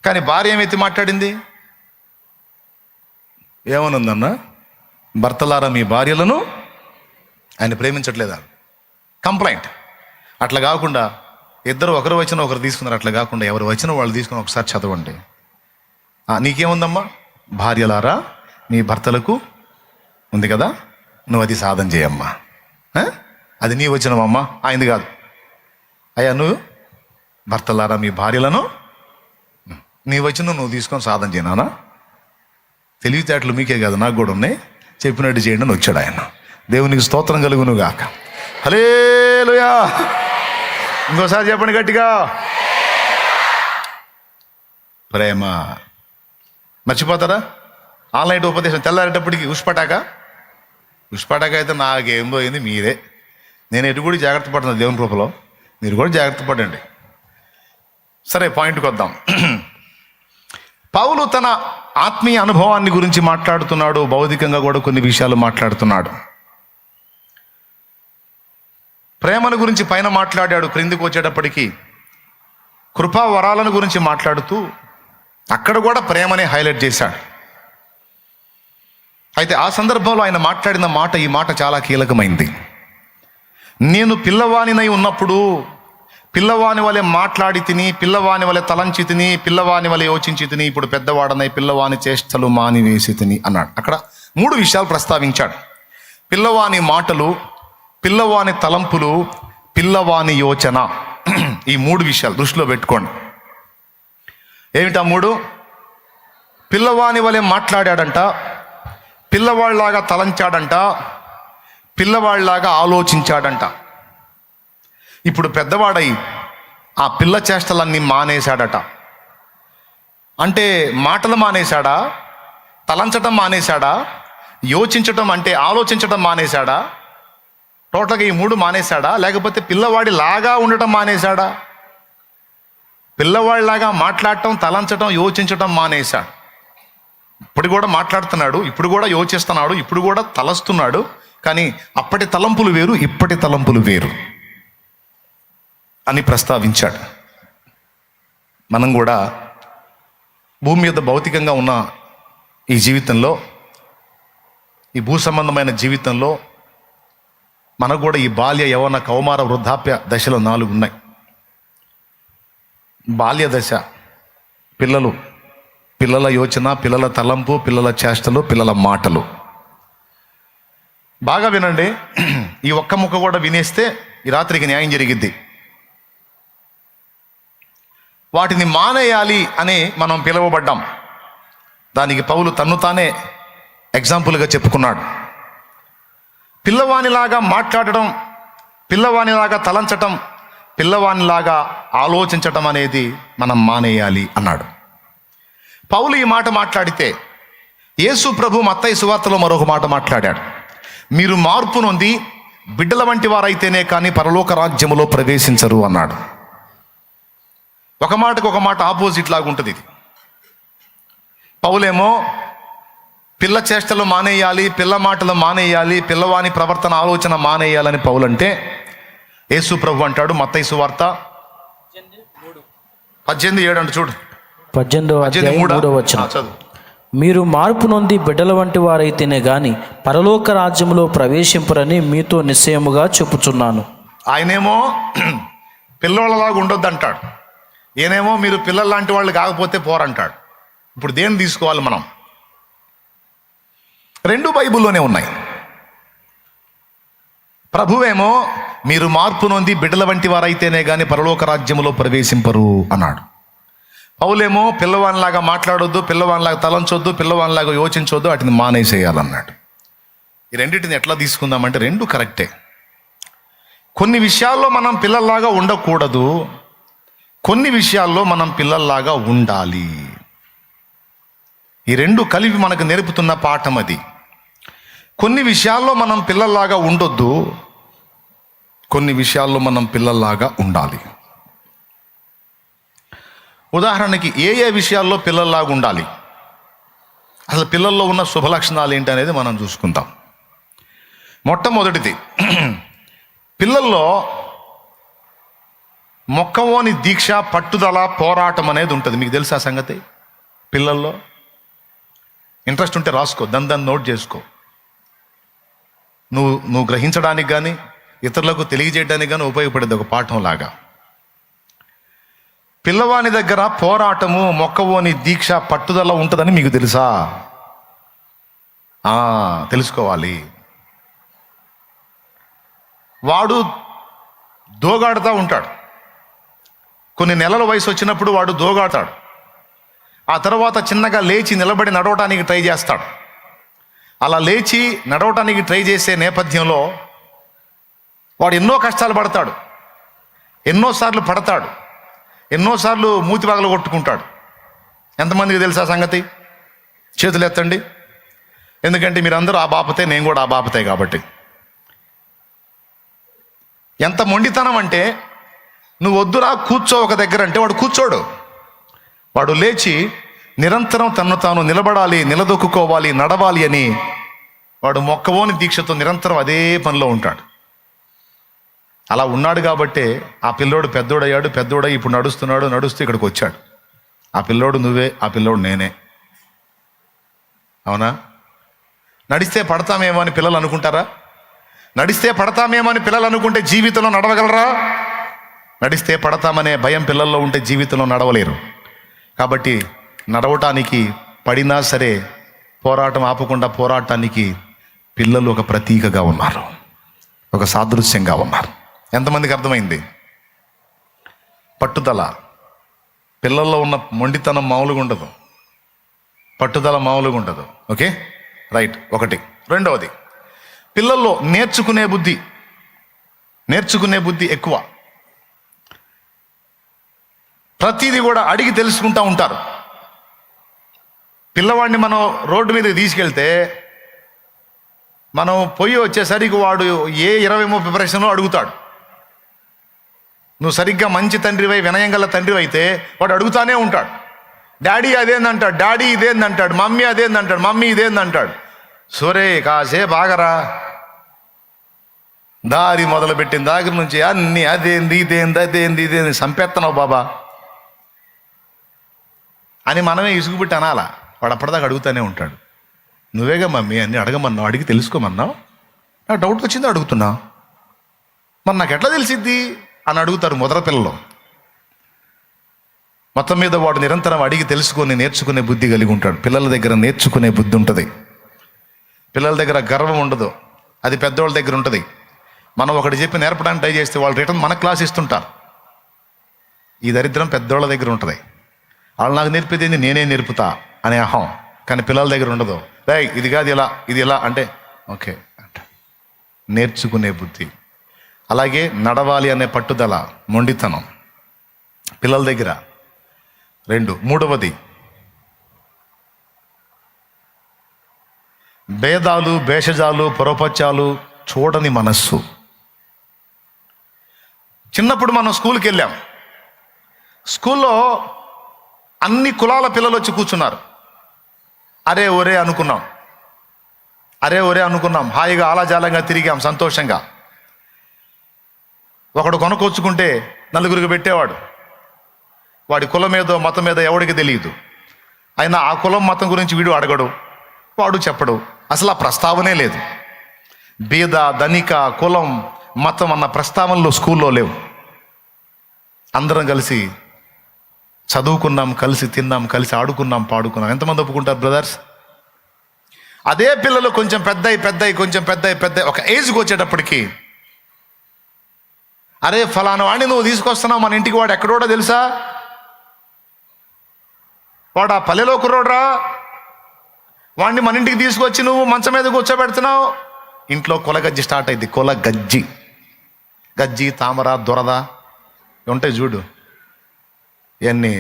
కానీ భార్య ఏమైతే మాట్లాడింది? ఏమనుందన్న? భర్తలారా మీ భార్యలను ఆయన ప్రేమించట్లేదా? కంప్లైంట్. అట్లా కాకుండా ఇద్దరు ఒకరు వచ్చిన ఒకరు తీసుకున్నారు. అట్లా కాకుండా ఎవరు వచ్చినా వాళ్ళు తీసుకుని ఒకసారి చదవండి. నీకేముందమ్మా? భార్యలారా మీ భర్తలకు ఉంది కదా, నువ్వు అది సాధన చేయమ్మా. అది నీ వచ్చినవమ్మా, ఆయనది కాదు. అయ్యా నువ్వు భర్తలారా మీ భార్యలను నీ వచ్చిన నువ్వు తీసుకొని సాధన చేయనా? తెలివితేటలు మీకే కాదు, నాకు కూడా ఉన్నాయి, చెప్పినట్టు చేయండి అని వచ్చాడు ఆయన. దేవునికి స్తోత్రం కలుగును గాక. హల్లెలూయా. ఇంకోసారి చెప్పండి గట్టిగా. ప్రేమ మర్చిపోతారా? ఆన్లైన్ ఉపదేశం తెల్లారేటప్పటికి ఉష్పటాక అయితే నాకేం పోయింది మీరే. నేను ఎటు కూడా జాగ్రత్త పడుతున్నాను దేవుని కృపలో, మీరు కూడా జాగ్రత్త పడండి. సరే, పాయింట్కి వద్దాం. పౌలు తన ఆత్మీయ అనుభవాన్ని గురించి మాట్లాడుతున్నాడు, భౌతికంగా కూడా కొన్ని విషయాలు మాట్లాడుతున్నాడు. ప్రేమను గురించి పైన మాట్లాడాడు, క్రిందికి వచ్చేటప్పటికి కృపా వరాలను గురించి మాట్లాడుతూ అక్కడ కూడా ప్రేమనే హైలైట్ చేశాడు. అయితే ఆ సందర్భంలో ఆయన మాట్లాడిన మాట, ఈ మాట చాలా కీలకమైంది. నేను పిల్లవానినై ఉన్నప్పుడు పిల్లవాని వలె మాట్లాడి తిని, పిల్లవాని వలె తలంచి తిని, పిల్లవాని వలె యోచించి తిని, ఇప్పుడు పెద్దవాడనై పిల్లవాని చేష్టలు మానివేసి తిని అన్నాడు. అక్కడ 3 విషయాలు ప్రస్తావించాడు. పిల్లవాని మాటలు, పిల్లవాని తలంపులు, పిల్లవాని యోచన. ఈ 3 విషయాలు దృష్టిలో పెట్టుకోండి. ఏమిటా 3? పిల్లవాని వలె మాట్లాడాడంట, పిల్లవాళ్ళలాగా తలంచాడంట, పిల్లవాళ్ళలాగా ఆలోచించాడంట. ఇప్పుడు పెద్దవాడై ఆ పిల్ల చేష్టలన్నీ మానేశాడట. అంటే మాటలు మానేశాడా? తలంచటం మానేశాడా? యోచించటం అంటే ఆలోచించటం మానేశాడా? టోటల్గా ఈ 3 మానేశాడా? లేకపోతే పిల్లవాడి లాగా ఉండటం మానేశాడా? పిల్లవాడిలాగా మాట్లాడటం, తలంచటం, యోచించటం మానేశాడు. ఇప్పుడు కూడా మాట్లాడుతున్నాడు, ఇప్పుడు కూడా యోచిస్తున్నాడు, ఇప్పుడు కూడా తలస్తున్నాడు. కానీ అప్పటి తలంపులు వేరు, ఇప్పటి తలంపులు వేరు అని ప్రస్తావించాడు. మనం కూడా భూమి మీద భౌతికంగా ఉన్న ఈ జీవితంలో, ఈ భూ సంబంధమైన జీవితంలో మనకు కూడా ఈ బాల్య, యవ్వన, కౌమార, వృద్ధాప్య దశలో 4 ఉన్నాయి. బాల్య దశ, పిల్లల యోచన, పిల్లల తలంపు, పిల్లల చేష్టలు, పిల్లల మాటలు. బాగా వినండి. ఈ ఒక్క ముక్క కూడా వినేస్తే ఈ రాత్రికి న్యాయం జరిగిద్ది. వాటిని మానేయాలి అని మనం పిలువబడ్డాం. దానికి పౌలు తన్ను తానే ఎగ్జాంపుల్గా చెప్పుకున్నాడు. పిల్లవానిలాగా మాట్లాడటం, పిల్లవానిలాగా తలంచటం, పిల్లవానిలాగా ఆలోచించటం అనేది మనం మానేయాలి అన్నాడు. పౌలు ఈ మాట మాట్లాడితే యేసు ప్రభు మత్తయి సువార్తలో మరొక మాట మాట్లాడాడు. మీరు మార్పు నొంది బిడ్డల వంటి వారైతేనే కానీ పరలోక రాజ్యములో ప్రవేశించరు అన్నాడు. ఒక మాటకు ఒక మాట ఆపోజిట్ లాగా ఉంటుంది ఇది. పౌలేమో పిల్ల చేష్టలు మానేయాలి, పిల్ల మాటలు మానేయాలి, పిల్లవాని ప్రవర్తన, ఆలోచన మానేయాలని పౌలు అంటే, యేసు ప్రభు అంటాడు మత్తయి సువార్త 18:7 అంట చూడు. 18:3 చదువు. మీరు మార్పు నొంది బిడ్డల వంటి వారైతేనే గాని పరలోక రాజ్యములో ప్రవేశింపరని మీతో నిశ్చయముగా చెప్పుచున్నాను. ఆయనేమో పిల్లోళ్ళలాగా ఉండొద్దు అంటాడు. ఈయనేమో మీరు పిల్లల లాంటి వాళ్ళు కాకపోతే పోరంటాడు. ఇప్పుడు దేన్ని తీసుకోవాలి మనం? 2 బైబిల్లోనే ఉన్నాయి. ప్రభువేమో మీరు మార్పు నొంది బిడ్డల వంటి వారైతేనే కానీ పరలోక రాజ్యములో ప్రవేశింపరు అన్నాడు. పౌలేమో పిల్లవానిలాగా మాట్లాడొద్దు, పిల్లవానిలాగా తలంచొద్దు, పిల్లవానిలాగా యోచించొద్దు, వాటిని మానేసేయాలన్నాడు. ఈ రెండింటిని ఎట్లా తీసుకుందామంటే 2 కరెక్టే. కొన్ని విషయాల్లో మనం పిల్లల్లాగా ఉండకూడదు, కొన్ని విషయాల్లో మనం పిల్లల్లాగా ఉండాలి. ఈ 2 కలిపి మనకు నేర్పుతున్న పాఠం అది. కొన్ని విషయాల్లో మనం పిల్లల్లాగా ఉండొద్దు, కొన్ని విషయాల్లో మనం పిల్లల్లాగా ఉండాలి. ఉదాహరణకి ఏ విషయాల్లో పిల్లల్లాగా ఉండాలి, అసలు పిల్లల్లో ఉన్న శుభలక్షణాలు ఏంటి అనేది మనం చూసుకుందాం. మొట్టమొదటిది, పిల్లల్లో మొక్కవోని దీక్ష, పట్టుదల, పోరాటం అనేది ఉంటుంది. మీకు తెలుసా సంగతి? పిల్లల్లో ఇంట్రెస్ట్ ఉంటే రాసుకో, దాన్ని నోట్ చేసుకో. నువ్వు గ్రహించడానికి కానీ ఇతరులకు తెలియజేయడానికి కానీ ఉపయోగపడేది ఒక పాఠం లాగా. పిల్లవాని దగ్గర పోరాటము, మొక్కవోని దీక్ష, పట్టుదల ఉంటుందని మీకు తెలుసా? తెలుసుకోవాలి. వాడు దోగాడుతూ ఉంటాడు. కొన్ని నెలల వయసు వచ్చినప్పుడు వాడు దోగాడతాడు. ఆ తర్వాత చిన్నగా లేచి నిలబడి నడవటానికి ట్రై చేస్తాడు. అలా లేచి నడవటానికి ట్రై చేసే నేపథ్యంలో వాడు ఎన్నో కష్టాలు పడతాడు, ఎన్నోసార్లు పడతాడు, ఎన్నోసార్లు మూతి పగలు కొట్టుకుంటాడు. ఎంతమందికి తెలుసా సంగతి? చేతులు ఎత్తండి. ఎందుకంటే మీరందరూ ఆ బాపతే, నేను కూడా ఆ బాపతే కాబట్టి. ఎంత మొండితనం అంటే, నువ్వు వద్దురా కూర్చో ఒక దగ్గర అంటే వాడు కూర్చోడు. వాడు లేచి నిరంతరం తన్ను తాను నిలబడాలి, నిలదొక్కుకోవాలి, నడవాలి అని వాడు మొక్కవోని దీక్షతో నిరంతరం అదే పనిలో ఉంటాడు. అలా ఉన్నాడు కాబట్టే ఆ పిల్లోడు పెద్దోడయ్యాడు. పెద్దోడై ఇప్పుడు నడుస్తూ ఇక్కడికి వచ్చాడు. ఆ పిల్లోడు నువ్వే, ఆ పిల్లోడు నేనే. అవునా? నడిస్తే పడతామేమో అని పిల్లలు అనుకుంటారా? నడిస్తే పడతామేమో అని పిల్లలు అనుకుంటే జీవితంలో నడవగలరా? నడిస్తే పడతామనే భయం పిల్లల్లో ఉంటే జీవితంలో నడవలేరు. కాబట్టి నడవటానికి, పడినా సరే పోరాటం ఆపకుండా పోరాటానికి పిల్లలు ఒక ప్రతీకగా ఉన్నారు, ఒక సాదృశ్యంగా ఉన్నారు. ఎంతమందికి అర్థమైంది? పట్టుదల. పిల్లల్లో ఉన్న మొండితనం మామూలుగా ఉండదు, పట్టుదల మామూలుగా ఉండదు. Okay, right. ఒకటి. రెండవది, పిల్లల్లో నేర్చుకునే బుద్ధి ఎక్కువ. ప్రతిదీ కూడా అడిగి తెలుసుకుంటూ ఉంటారు. పిల్లవాడిని మనం రోడ్డు మీదకి తీసుకెళ్తే మనం పొయ్యి వచ్చేసరికి వాడు ఏ 20-30 ప్రశ్నలు అడుగుతాడు. నువ్వు సరిగ్గా మంచి తండ్రివై, వినయం గల తండ్రివి అయితే వాడు అడుగుతానే ఉంటాడు. డాడీ అదేందంటాడు, డాడీ ఇదేందంటాడు, మమ్మీ అదేందంటాడు, మమ్మీ ఇదేందంటాడు. సోరే కాసేపు ఆగరా. దారి మొదలుపెట్టిన దగ్గర నుంచి అన్నీ అదేంది ఇదేంది చంపేస్తున్నావు బాబా. అని మనమే ఇసుగుబుట్టి అనాలా. వాడు అప్పటిదాకా అడుగుతూనే ఉంటాడు. నువ్వేగా మమ్మీ అన్ని అడగమన్నావు, అడిగి తెలుసుకోమన్నావు, నాకు డౌట్ వచ్చింది అడుగుతున్నా, మరి నాకు ఎట్లా తెలిసిద్ది అని అడుగుతారు మొదటి పిల్లలు. మొత్తం మీద వాడు నిరంతరం అడిగి తెలుసుకొని నేర్చుకునే బుద్ధి కలిగి ఉంటాడు. పిల్లల దగ్గర నేర్చుకునే బుద్ధి ఉంటుంది. పిల్లల దగ్గర గర్వం ఉండదు, అది పెద్దవాళ్ళ దగ్గర ఉంటుంది. మనం ఒకటి చెప్పి నేర్పడానికి ట్రై చేస్తే వాళ్ళు రిటర్న్ మన క్లాస్ ఇస్తుంటారు. ఈ దరిద్రం పెద్దవాళ్ళ దగ్గర ఉంటుంది. వాళ్ళు నాకు నేర్పేది నేనే నేర్పుతా అనే అహం. కానీ పిల్లల దగ్గర ఉండదు. ఇది కాదు ఇలా, ఇది ఇలా అంటే ఓకే అంట. నేర్చుకునే బుద్ధి. అలాగే నడవాలి అనే పట్టుదల, మొండితనం పిల్లల దగ్గర. 2, మూడవది భేదాలు, భేషజాలు, పొరపచ్చాలు చూడని మనస్సు. చిన్నప్పుడు మనం స్కూల్కి వెళ్ళాం. స్కూల్లో అన్ని కులాల పిల్లలు వచ్చి కూర్చున్నారు. అరే ఒరే అనుకున్నాం, హాయిగా ఆలాజాలంగా తిరిగాం సంతోషంగా. ఒకడు కొనుకొచ్చుకుంటే నలుగురికి పెట్టేవాడు. వాడి కులం ఏదో మతం ఏదో ఎవడికి తెలియదు. అయినా ఆ కులం మతం గురించి వీడు అడగడు, వాడు చెప్పడు. అసలు ఆ ప్రస్తావనే లేదు. బీద ధనిక కులం మతం అన్న ప్రస్తావనలు స్కూల్లో లేవు. అందరం కలిసి చదువుకున్నాం, కలిసి తిన్నాం, కలిసి ఆడుకున్నాం, పాడుకున్నాం. ఎంతమంది ఒప్పుకుంటారు బ్రదర్స్? అదే పిల్లలు కొంచెం పెద్ద ఒక ఏజ్కి వచ్చేటప్పటికి, అరే ఫలానా వాడిని నువ్వు తీసుకొస్తున్నావు మన ఇంటికి, వాడు ఎక్కడోడో తెలుసా, వాడు ఆ పల్లెలో కుర్రోడ్రా, వాడిని మన ఇంటికి తీసుకొచ్చి నువ్వు మంచం మీద కూర్చోబెడుతున్నావు. ఇంట్లో కొలగజ్జి స్టార్ట్ అయింది. గజ్జి తామర దొరద ఉంటాయి చూడు, ఇవన్నీ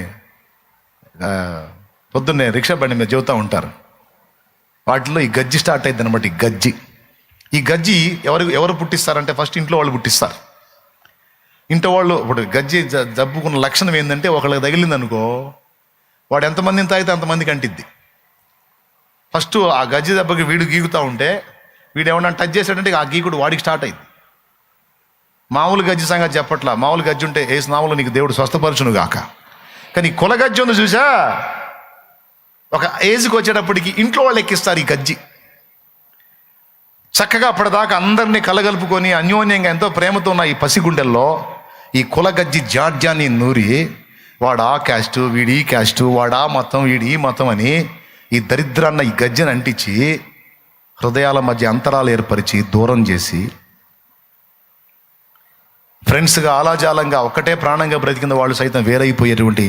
పొద్దున్నే రిక్షా బండి మీద చెబుతూ ఉంటారు. వాటిలో ఈ గజ్జి స్టార్ట్ అయింది అనమాట. ఈ గజ్జి ఎవరు పుట్టిస్తారంటే ఫస్ట్ ఇంట్లో వాళ్ళు పుట్టిస్తారు. ఇంట్లో వాళ్ళు ఇప్పుడు గజ్జి జబ్బుకున్న లక్షణం ఏంటంటే, ఒకళ్ళకి తగిలింది అనుకో, వాడు ఎంతమందిని తాగితే అంతమందికి అంటిద్ది. ఫస్ట్ ఆ గజ్జి దెబ్బకి వీడు గీకుతూ ఉంటే, వీడు ఏమన్నా టచ్ చేసాడంటే ఆ గీకుడు వాడికి స్టార్ట్ అయింది. మామూలు గజ్జి సంగతి చెప్పట్లా. మామూలు గజ్జి ఉంటే ఏ స్నాములు నీకు దేవుడు స్వస్థపరచును గాక. కానీ కుల గజ్జి ఉంది చూసా, ఒక ఏజ్కి వచ్చేటప్పటికి ఇంట్లో వాళ్ళు ఎక్కిస్తారు ఈ గజ్జి. చక్కగా అప్పటిదాకా అందరినీ కలగలుపుకొని అన్యోన్యంగా ఎంతో ప్రేమతో ఉన్న ఈ పసిగుండెల్లో ఈ కుల గజ్జి జాడ్యాన్ని నూరి, వాడు ఆ క్యాస్టు, వీడి ఈ క్యాస్టు, వాడా మతం, వీడి ఈ మతం అని ఈ దరిద్రాన్న ఈ గజ్జని అంటించి హృదయాల మధ్య అంతరాలు ఏర్పరిచి దూరం చేసి, ఫ్రెండ్స్గా ఆలాజాలంగా ఒక్కటే ప్రాణంగా బ్రతికిన వాళ్ళు సైతం వేరైపోయేటువంటి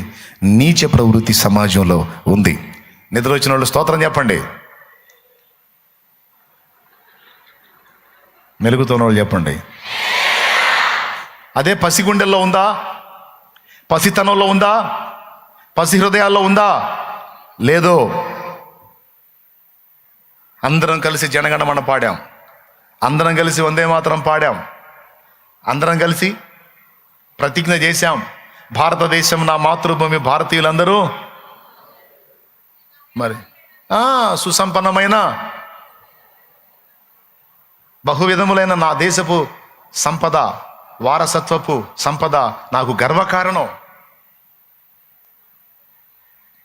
నీచ ప్రవృత్తి సమాజంలో ఉంది. నిద్ర వచ్చిన వాళ్ళు స్తోత్రం చెప్పండి. మెలుగుతున్న వాళ్ళు చెప్పండి. అదే పసిగుండెల్లో ఉందా? పసితనంలో ఉందా? పసి హృదయాల్లో ఉందా? లేదు. అందరం కలిసి జనగణమన పాడాం, అందరం కలిసి వందే మాతరం పాడాం, అందరం కలిసి ప్రతిజ్ఞ చేశాం, భారతదేశం నా మాతృభూమి, భారతీయులందరూ మరి సుసంపన్నమైన బహువిధములైన నా దేశపు సంపద, వారసత్వపు సంపద నాకు గర్వకారణం.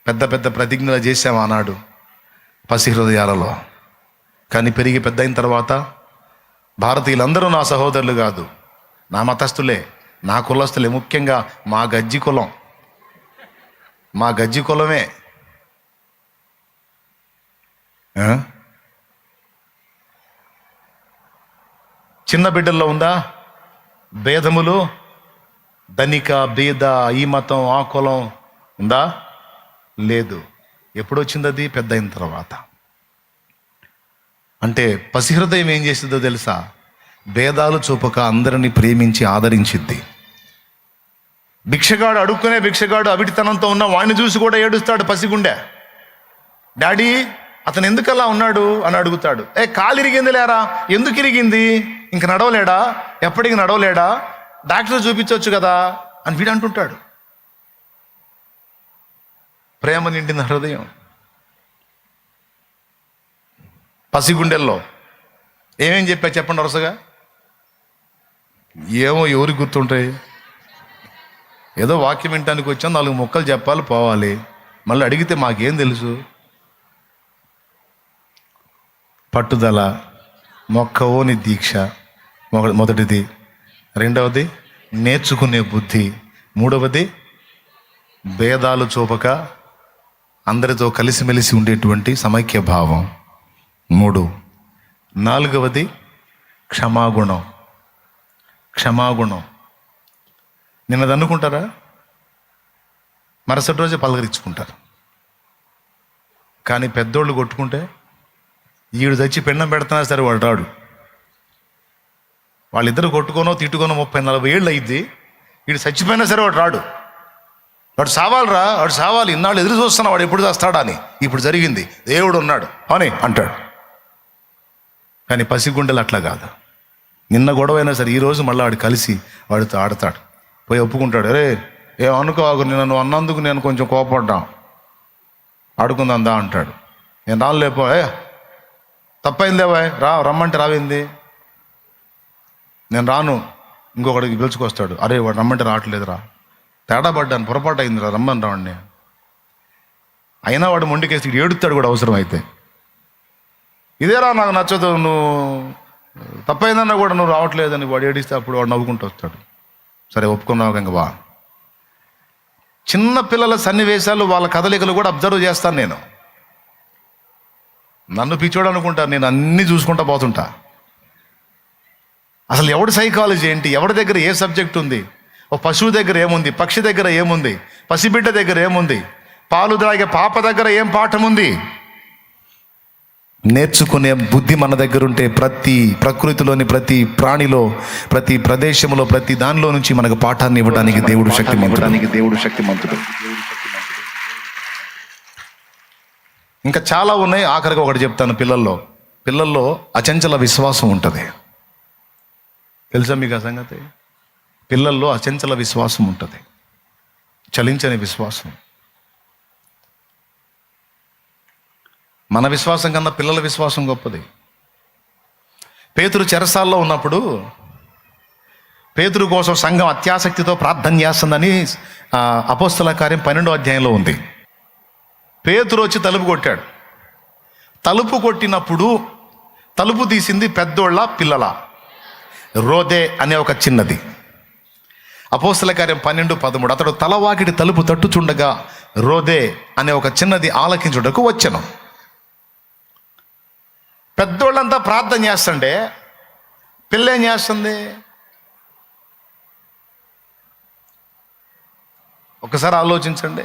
పెద్ద ప్రతిజ్ఞలు చేశాం ఆనాడు పసి హృదయాలలో. కానీ పెరిగి పెద్ద అయిన తర్వాత భారతీయులందరూ నా సహోదరులు కాదు, నా మతస్థులే, నా కులస్తులే. ముఖ్యంగా మా గజ్జి కులమే. చిన్న బిడ్డల్లో ఉందా భేదములు? ధనిక బీద, ఈ మతం ఆ కులం ఉందా? లేదు. ఎప్పుడు వచ్చింది అది? పెద్ద అయిన తర్వాత. అంటే పసిహృదయం ఏం చేస్తుందో తెలుసా? భేదాలు చూపక అందరినీ ప్రేమించి ఆదరించిద్ది. భిక్షగాడు అడుక్కునే భిక్షగాడు అవిటితనంతో ఉన్న వాడిని చూసి కూడా ఏడుస్తాడు పసిగుండె. డాడీ అతను ఎందుకు అలా ఉన్నాడు అని అడుగుతాడు. కాలు ఇరిగింది లేరా? ఎందుకు ఇరిగింది? ఇంక నడవలేడా? ఎప్పటికి నడవలేడా? డాక్టర్ చూపించవచ్చు కదా అని వీడు అంటుంటాడు. ప్రేమ నిండిన హృదయం పసిగుండెల్లో. ఏమేం చెప్పా చెప్పండి వరుసగా? ఏమో ఎవరికి గుర్తుంటాయి? ఏదో వాక్యం వినటానికి వచ్చాం, 4 ముక్కలు చెప్పాలి, పోవాలి. మళ్ళీ అడిగితే మాకేం తెలుసు? పట్టుదల, మొక్కవోని దీక్ష మొదటిది. రెండవది నేర్చుకునే బుద్ధి. మూడవది భేదాలు చూపక అందరితో కలిసిమెలిసి ఉండేటువంటి సమైక్య భావం. 3. నాలుగవది క్షమాగుణం. నిన్నది అనుకుంటారా? మరుసటి రోజే పలకరించుకుంటారు. కానీ పెద్దోళ్ళు కొట్టుకుంటే ఈడు చచ్చి పిండం పెడుతున్నా సరే వాడు రాడు. వాళ్ళిద్దరు కొట్టుకోనో తిట్టుకోనో 30-40 ఏళ్ళు అయింది. వీడు చచ్చిపోయినా సరే వాడు రాడు. వాడు సావాలిరా, వాడు సావాలి, ఇన్నాళ్ళు ఎదురు చూస్తున్నా వాడు ఎప్పుడు చేస్తాడా అని. ఇప్పుడు జరిగింది, దేవుడు ఉన్నాడు అని అంటాడు. కానీ పసిగుండెలు అట్లా కాదు. నిన్న గొడవ అయినా సరే ఈరోజు మళ్ళీ వాడు కలిసి వాడితో ఆడతాడు, పోయి ఒప్పుకుంటాడు. అరే ఏమనుకోకు, నువ్వు అన్నందుకు నేను కొంచెం కోపడ్డా, ఆడుకుందా అంటాడు. నేను రాలేపో, తప్పైందేవా, రమ్మంటే రావింది, నేను రాను, ఇంకొకడికి పిలుచుకొస్తాడు. అరే వాడు రమ్మంటే రావట్లేదురా, తేడా పడ్డాను, పొరపాటు అయిందిరా, రమ్మని రావండి. అయినా వాడు మొండికేసి ఏడుస్తాడు కూడా అవసరం అయితే. ఇదేరా నాకు నచ్చదు, నువ్వు తప్పైందన్నా కూడా నువ్వు రావట్లేదని వాడు ఏడిస్తే అప్పుడు వాడు నవ్వుకుంటూ వస్తాడు. సరే ఒప్పుకున్నావు ఇంక బా. చిన్న పిల్లల సన్నివేశాలు, వాళ్ళ కదలికలు కూడా అబ్జర్వ్ చేస్తాను నేను. నన్ను పిచ్చోడు అనుకుంటాను, నేను అన్నీ చూసుకుంటా పోతుంటా. అసలు ఎవడి సైకాలజీ ఏంటి, ఎవడి దగ్గర ఏ సబ్జెక్ట్ ఉంది, ఓ పశువు దగ్గర ఏముంది, పక్షి దగ్గర ఏముంది, పసిబిడ్డ దగ్గర ఏముంది, పాలు తాగే పాప దగ్గర ఏం పాఠం ఉంది. నేర్చుకునే బుద్ధి మన దగ్గర ఉంటే ప్రతి ప్రకృతిలోని ప్రతి ప్రాణిలో, ప్రతి ప్రదేశంలో, ప్రతి దానిలో నుంచి మనకు పాఠాన్ని ఇవ్వడానికి దేవుడు శక్తిమంతుడు. ఇంకా చాలా ఉన్నాయి, ఆఖరికి ఒకటి చెప్తాను. పిల్లల్లో అచంచల విశ్వాసం ఉంటుంది. తెలుసా మీకు ఆ సంగతి? పిల్లల్లో అచంచల విశ్వాసం ఉంటుంది, చలించని విశ్వాసం. మన విశ్వాసం కన్నా పిల్లల విశ్వాసం గొప్పది. పేతురు చెరసాల్లో ఉన్నప్పుడు పేతురు కోసం సంఘం అత్యాసక్తితో ప్రార్థన చేస్తుందని అపోస్తల కార్యం 12వ అధ్యాయంలో ఉంది. పేతురు వచ్చి తలుపు కొట్టాడు. తలుపు కొట్టినప్పుడు తలుపు తీసింది పెద్దోళ్ళ పిల్లల? రోదే అనే ఒక చిన్నది. అపోస్తల కార్యం 12:13. అతడు తలవాకిటి తలుపు తట్టుచుండగా రోదే అనే ఒక చిన్నది ఆలకించుటకు వచ్చెను. పెద్దోళ్ళంతా ప్రార్థన చేస్తుంటే పిల్ల ఏం చేస్తుంది? ఒకసారి ఆలోచించండి.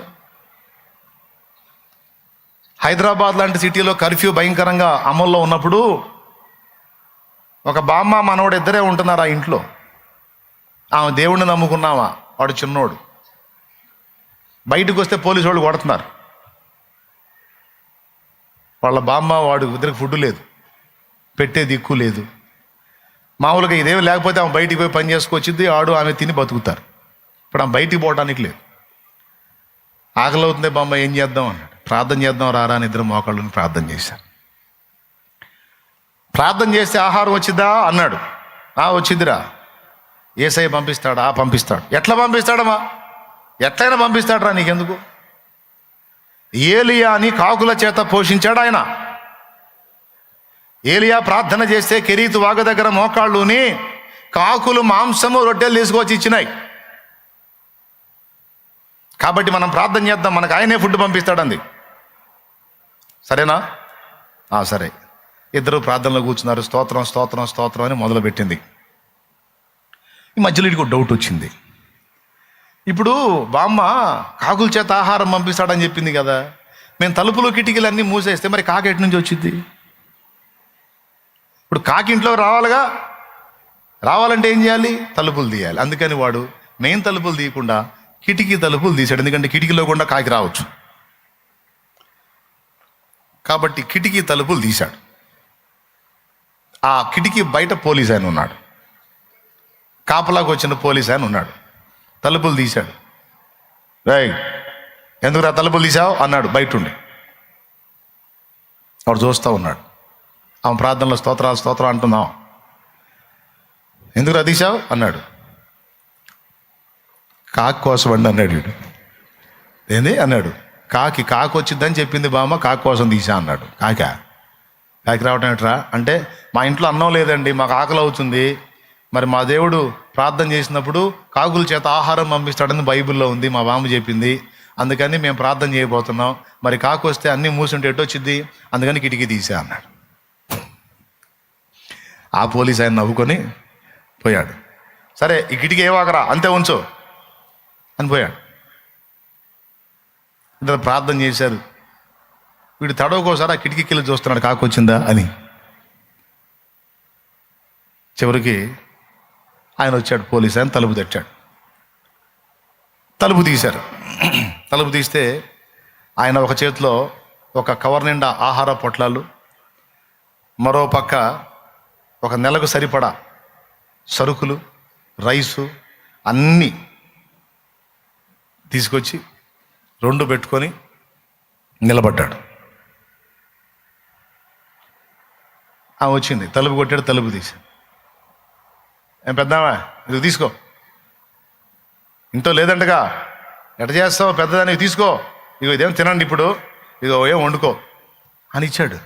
హైదరాబాద్ లాంటి సిటీలో కర్ఫ్యూ భయంకరంగా అమల్లో ఉన్నప్పుడు ఒక బామ్మ మనవడు ఇద్దరే ఉంటున్నారు ఆ ఇంట్లో. ఆమె దేవుణ్ణి నమ్ముకున్నావా, వాడు చిన్నోడు. బయటకు వస్తే పోలీసు వాళ్ళు కొడుతున్నారు. వాళ్ళ బామ్మ వాడు ఇద్దరికి ఫుడ్ లేదు, పెట్టే దిక్కు లేదు. మామూలుగా ఇదేమి లేకపోతే ఆమె బయటికి పోయి పని చేసుకొచ్చింది, ఆమె తిని బతుకుతారు. ఇప్పుడు ఆమె బయటికి పోవడానికి లేదు. ఆకలి అవుతుంది బామ్మ, ఏం చేద్దాం అన్నాడు. ప్రార్థన చేద్దాం రారా అని ఇద్దరు మోకాళ్ళని ప్రార్థన చేశారు. ప్రార్థన చేస్తే ఆహారం వచ్చిద్దా అన్నాడు. వచ్చిద్దిరా. యేసయ్య పంపిస్తాడా? పంపిస్తాడు. ఎట్లా పంపిస్తాడమ్మా? ఎట్లయినా పంపిస్తాడరా, నీకెందుకు? ఏలియాని కాకుల చేత పోషించాడు ఆయన. ఏలియా ప్రార్థన చేస్తే కెరీతు వాగు దగ్గర మోకాళ్ళుని కాకులు మాంసము రొట్టెలు తీసుకొచ్చి ఇచ్చినాయి. కాబట్టి మనం ప్రార్థన చేద్దాం, మనకు ఆయనే ఫుడ్ పంపిస్తాడంది. సరేనా? సరే. ఇద్దరు ప్రార్థనలో కూర్చున్నారు. స్తోత్రం స్తోత్రం స్తోత్రం అని మొదలుపెట్టింది. ఈ మధ్యలో ఇదికి డౌట్ వచ్చింది. ఇప్పుడు బామ్మ కాకుల చేత ఆహారం పంపిస్తాడని చెప్పింది కదా, మేము తలుపులు కిటికీలు అన్నీ మూసేస్తే మరి కాకి ఎటు నుంచి వచ్చింది? ఇప్పుడు కాకి ఇంట్లో రావాలిగా, రావాలంటే ఏం చేయాలి? తలుపులు తీయాలి. అందుకని వాడు మెయిన్ తలుపులు తీయకుండా కిటికీ తలుపులు తీశాడు. ఎందుకంటే కిటికీలో కూడా కాకి రావచ్చు కాబట్టి కిటికీ తలుపులు తీశాడు. ఆ కిటికీ బయట పోలీస్ ఆయన ఉన్నాడు, కాపలాకు వచ్చిన పోలీస్ ఆయన ఉన్నాడు. తలుపులు తీశాడు. రేయ్ ఎందుకురా తలుపులు తీసావు అన్నాడు బయట ఉండి. వాడు చూస్తూ ఉన్నాడు. ఆమె ప్రార్థనలో స్తోత్రాలు స్తోత్రం అంటున్నాం. ఎందుకురా తీసావు అన్నాడు. కాకు కోసం అండి అన్నాడు. వీడు ఏంది అన్నాడు. కాకి వచ్చిద్దని చెప్పింది బామ్మ, కాకి కోసం తీసా అన్నాడు. కాకి రావటం ఏంట్రా అంటే, మా ఇంట్లో అన్నం లేదండి, మాకు ఆకలి అవుతుంది, మరి మా దేవుడు ప్రార్థన చేసినప్పుడు కాకుల చేత ఆహారం పంపిస్తాడని బైబిల్లో ఉంది, మా బామ్మ చెప్పింది, అందుకని మేము ప్రార్థన చేయబోతున్నాం, మరి కాకు వస్తే అన్నీ మూసుంటే ఎటొచ్చిద్ది, అందుకని కిటికీ తీసా అన్నాడు. ఆ పోలీస్ ఆయన నవ్వుకొని పోయాడు. సరే ఈ కిటికీ ఏవాకరా, అంతే ఉంచు అని పోయాడు. ఇద్దరు ప్రార్థన చేశారు. వీడు తడవకోసారి ఆ కిటికీకి వెళ్ళి చూస్తున్నాడు కాకు వచ్చిందా అని. చివరికి ఆయన వచ్చాడు, పోలీస్ ఆయన తలుపు తట్టాడు. తలుపు తీశారు. తలుపు తీస్తే ఆయన ఒక చేతిలో ఒక కవర్ నిండా ఆహార పొట్లాలు, మరో పక్క ఒక నెలకు సరిపడా సరుకులు, రైసు అన్నీ తీసుకొచ్చి రెండు పెట్టుకొని నిలబడ్డాడు. ఆమె వచ్చింది, తలుపు కొట్టాడు, తలుపు తీసి, ఏం పెద్దామా ఇది తీసుకో, ఇంట్లో లేదంటగా, ఎట చేస్తావు పెద్దదానికి తీసుకో, ఇగో ఇదేం తినండి ఇప్పుడు, ఇగో ఏం వండుకో అని ఇచ్చాడు.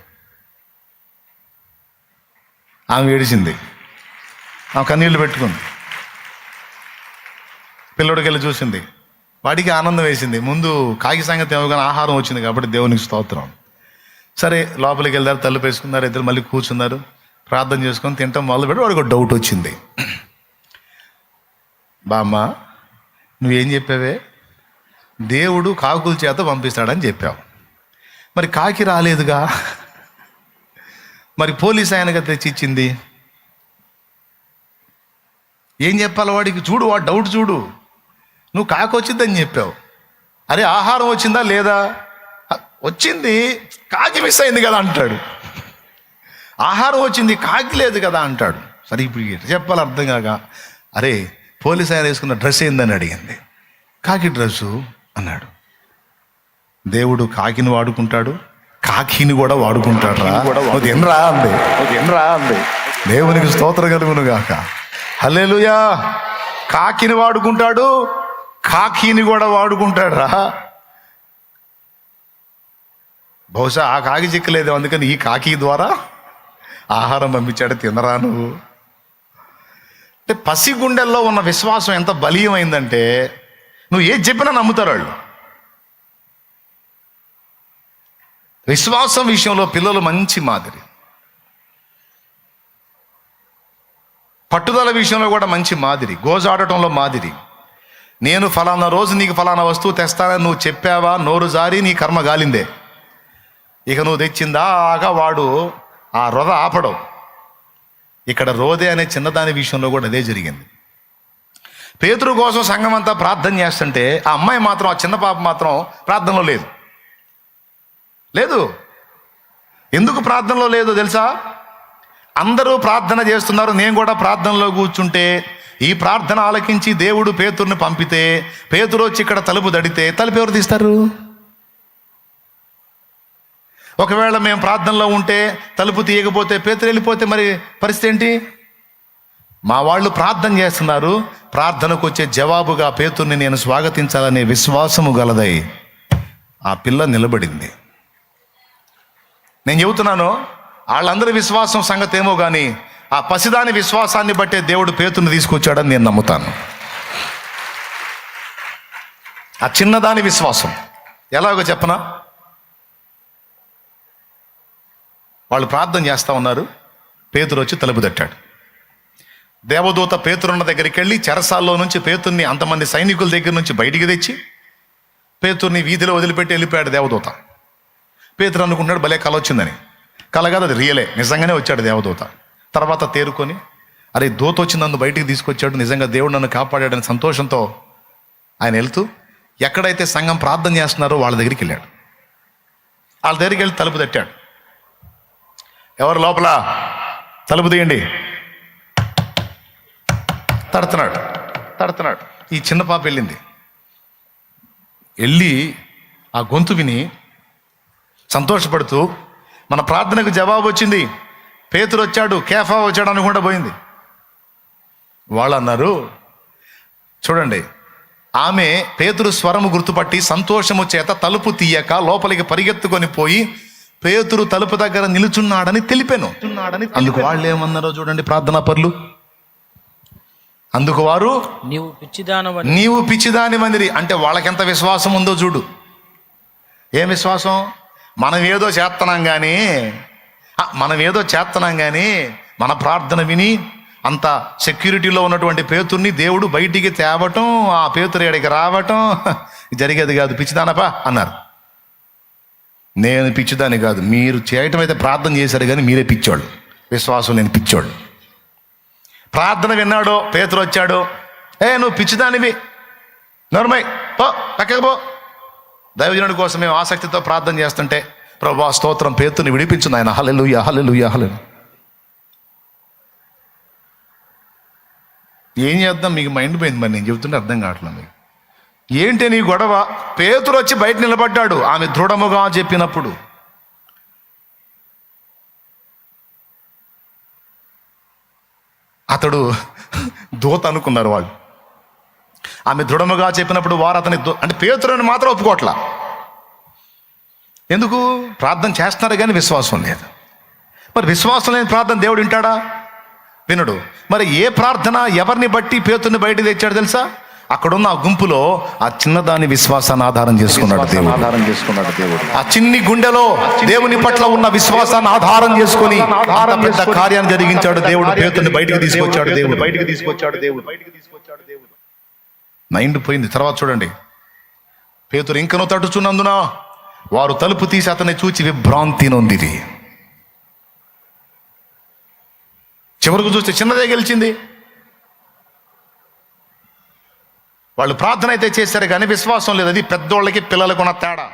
ఆమె ఏడిచింది, ఆమె కన్నీళ్ళు పెట్టుకుంది. పిల్లడికి వెళ్ళి చూసింది, వాడికి ఆనందం వేసింది. ముందు కాకి సంగతి ఏమో కానీ ఆహారం వచ్చింది కాబట్టి దేవునికి స్తోత్రం. సరే లోపలికి వెళ్దారు, తలుపు వేసుకున్నారు, ఇద్దరు మళ్ళీ కూర్చున్నారు, ప్రార్థన చేసుకొని తింటాం మొదలుపెట్టి వాడికి ఒక డౌట్ వచ్చింది. బామ్మ నువ్వేం చెప్పావే, దేవుడు కాకుల చేత పంపిస్తాడని చెప్పావు, మరి కాకి రాలేదుగా, మరి పోలీస్ ఆయనగా తెచ్చిచ్చింది, ఏం చెప్పాలి వాడికి? చూడు వాడు డౌట్ చూడు, నువ్వు కాకి వచ్చిందని చెప్పావు, అరే ఆహారం వచ్చిందా లేదా, వచ్చింది కాకి మిస్ అయింది కదా అంటాడు, ఆహారం వచ్చింది కాకి లేదు కదా అంటాడు. సరే ఇప్పుడు ఎట్లా చెప్పాలి అర్థం కాక, అరే పోలీస్ ఆయన వేసుకున్న డ్రెస్ ఏందని అడిగింది, కాకి డ్రెస్సు అన్నాడు. దేవుడు కాకిని వాడుకుంటాడు, కాకిని కూడా వాడుకుంటాడు రా అంది. దేవునికి స్తోత్రం కలుగును గాక. హల్లెలూయా. కాకిని వాడుకుంటాడు, కాకిని కూడా వాడుకుంటాడు రా. బహుశా ఆ కాకి చిక్కలేదు, అందుకని ఈ కాకి ద్వారా ఆహారం పంపించాడు, తినరా నువ్వు. అంటే పసిగుండెల్లో ఉన్న విశ్వాసం ఎంత బలీయమైందంటే నువ్వు ఏది చెప్పినా నమ్ముతారు వాళ్ళు. విశ్వాసం విషయంలో పిల్లలు మంచి మాదిరి, పట్టుదల విషయంలో కూడా మంచి మాదిరి, గోజాడటంలో మాదిరి. నేను ఫలానా రోజు నీకు ఫలానా వస్తువు తెస్తానని నువ్వు చెప్పావా, నోరు జారి నీ కర్మ గాలిందే. ఇక నువ్వు తెచ్చిందాగా వాడు ఆ రొద ఆపడం. ఇక్కడ రోదే అనే చిన్నదాని విషయంలో కూడా అదే జరిగింది. పేతురు కోసం సంఘం అంతా ప్రార్థన చేస్తుంటే ఆ అమ్మాయి మాత్రం, ఆ చిన్న పాప మాత్రం ప్రార్థనలో లేదు. ఎందుకు ప్రార్థనలో లేదో తెలుసా? అందరూ ప్రార్థన చేస్తున్నారు, నేను కూడా ప్రార్థనలో కూర్చుంటే ఈ ప్రార్థన ఆలకించి దేవుడు పేతురుని పంపితే, పేతురు వచ్చి ఇక్కడ తలుపు దడితే తలుపు ఎవరు తీస్తారు? ఒకవేళ మేము ప్రార్థనలో ఉంటే తలుపు తీయకపోతే, పేతురు వెళ్ళిపోతే మరి పరిస్థితి ఏంటి? మా వాళ్ళు ప్రార్థన చేస్తున్నారు, ప్రార్థనకు వచ్చే జవాబుగా పేతుర్ని నేను స్వాగతించాలనే విశ్వాసము గలదై ఆ పిల్ల నిలబడింది. నేను చెబుతున్నాను, వాళ్ళందరి విశ్వాసం సంగతి ఏమో కానీ ఆ పసిదాని విశ్వాసాన్ని బట్టే దేవుడు పేతుర్ని తీసుకొచ్చాడని నేను నమ్ముతాను. ఆ చిన్నదాని విశ్వాసం ఎలాగో చెప్పనా? వాళ్ళు ప్రార్థన చేస్తూ ఉన్నారు, పేతురు వచ్చి తలుపు తట్టాడు. దేవదూత పేతురున్న దగ్గరికి వెళ్ళి చెరసాల్లో నుంచి పేతుర్ని అంతమంది సైనికుల దగ్గర నుంచి బయటికి తెచ్చి పేతుర్ని వీధిలో వదిలిపెట్టి వెళ్ళిపోయాడు దేవదూత. పేతురు అనుకుంటున్నాడు భలే కల వచ్చిందని. కల కాదు, అది రియలే, నిజంగానే వచ్చాడు దేవదూత. తర్వాత తేరుకొని, అరే దూత వచ్చి నన్ను బయటికి తీసుకొచ్చాడు, నిజంగా దేవుడు నన్ను కాపాడాడని సంతోషంతో ఆయన వెళ్తూ ఎక్కడైతే సంఘం ప్రార్థన చేస్తున్నారో వాళ్ళ దగ్గరికి వెళ్ళాడు. వాళ్ళ దగ్గరికి వెళ్ళి తలుపు తట్టాడు. ఎవరు లోపల? తలుపు తీయండి. తడుతున్నాడు. ఈ చిన్న పాప వెళ్ళి ఆ గొంతు విని సంతోషపడుతూ, మన ప్రార్థనకు జవాబు వచ్చింది, పేతురు వచ్చాడు, కేఫా వచ్చాడు అనుకుంటా పోయింది. వాళ్ళు అన్నారు, చూడండి ఆమె పేతురు స్వరము గుర్తుపట్టి సంతోషము చేత తలుపు తీయక లోపలికి పరిగెత్తుకొని పోయి పేతురు తలుపు దగ్గర నిలుచున్నాడని తెలిపాను. అందుకు వాళ్ళు ఏమన్నారో చూడండి, ప్రార్థనా పరులు. అందుకు వారు నీవు పిచ్చిదానివనిరి. అంటే వాళ్ళకెంత విశ్వాసం ఉందో చూడు. ఏం విశ్వాసం? మనం ఏదో చేస్తున్నాం కానీ మన ప్రార్థన విని అంత సెక్యూరిటీలో ఉన్నటువంటి పేతుర్ని దేవుడు బయటికి తేవటం, ఆ పేతురు ఎక్కడికి రావటం జరిగేది కాదు. పిచ్చిదానపా అన్నారు. నేను పిచ్చిదాన్ని కాదు, మీరు చేయటం అయితే ప్రార్థన చేశారు కానీ మీరే పిచ్చోళ్ళు. విశ్వాసం నేను పిచ్చోళ్ళు. ప్రార్థన విన్నాడో పేతురు వచ్చాడు, నువ్వు పిచ్చిదానివి, నోర్మై పో, పక్కకు పో. దైవజనుడి కోసం మేము ఆసక్తితో ప్రార్థన చేస్తుంటే, ప్రభువా స్తోత్రం, పేతుర్ని విడిపించు నాయన, హల్లెలూయా హల్లెలూయా హల్లెలూయా. ఏం చేద్దాం? మీకు మైండ్ పోయింది. మరి నేను చెబుతుంటే అర్థం కావట్లేదు మీకు. ఏంటి నీ గొడవ? పేతురు వచ్చి బయట నిలబడ్డాడు ఆమె దృఢముగా చెప్పినప్పుడు. అతడు దూత అనుకున్నారు వాళ్ళు. ఆమె దృఢముగా చెప్పినప్పుడు వారు అతని అంటే పేతురుని మాత్రం ఒప్పుకోట్లా. ఎందుకు? ప్రార్థన చేస్తున్నారు కానీ విశ్వాసం లేదు. మరి విశ్వాసం లేని ప్రార్థన దేవుడు వింటాడా? వినడు. మరి ఏ ప్రార్థన ఎవరిని బట్టి పేతుర్ని బయట తెచ్చాడు తెలుసా? అక్కడున్న ఆ గుంపులో ఆ చిన్నదాని విశ్వాసాన్ని ఆధారం చేసుకున్నాడు దేవుడు. ఆ చిన్ని గుండెలో దేవుని పట్ల ఉన్న విశ్వాసాన్ని ఆధారం చేసుకొని పెద్ద కార్యాన్ని జరిగించాడు దేవుడు. పేతుర్ని బయటికి తీసుకొచ్చాడు దేవుడు. మైండ్ పోయింది. తర్వాత చూడండి, పేతురు ఇంకనూ తట్టుచున్నందున వారు తలుపు తీసి అతన్ని చూచి విభ్రాంతి నొందిరి. చివరకు చూస్తే చిన్నదే గెలిచింది. వాళ్ళు ప్రార్థన అయితే చేశారు కానీ విశ్వాసం లేదు. అది పెద్దోళ్ళకి పిల్లలకు ఉన్న తేడా.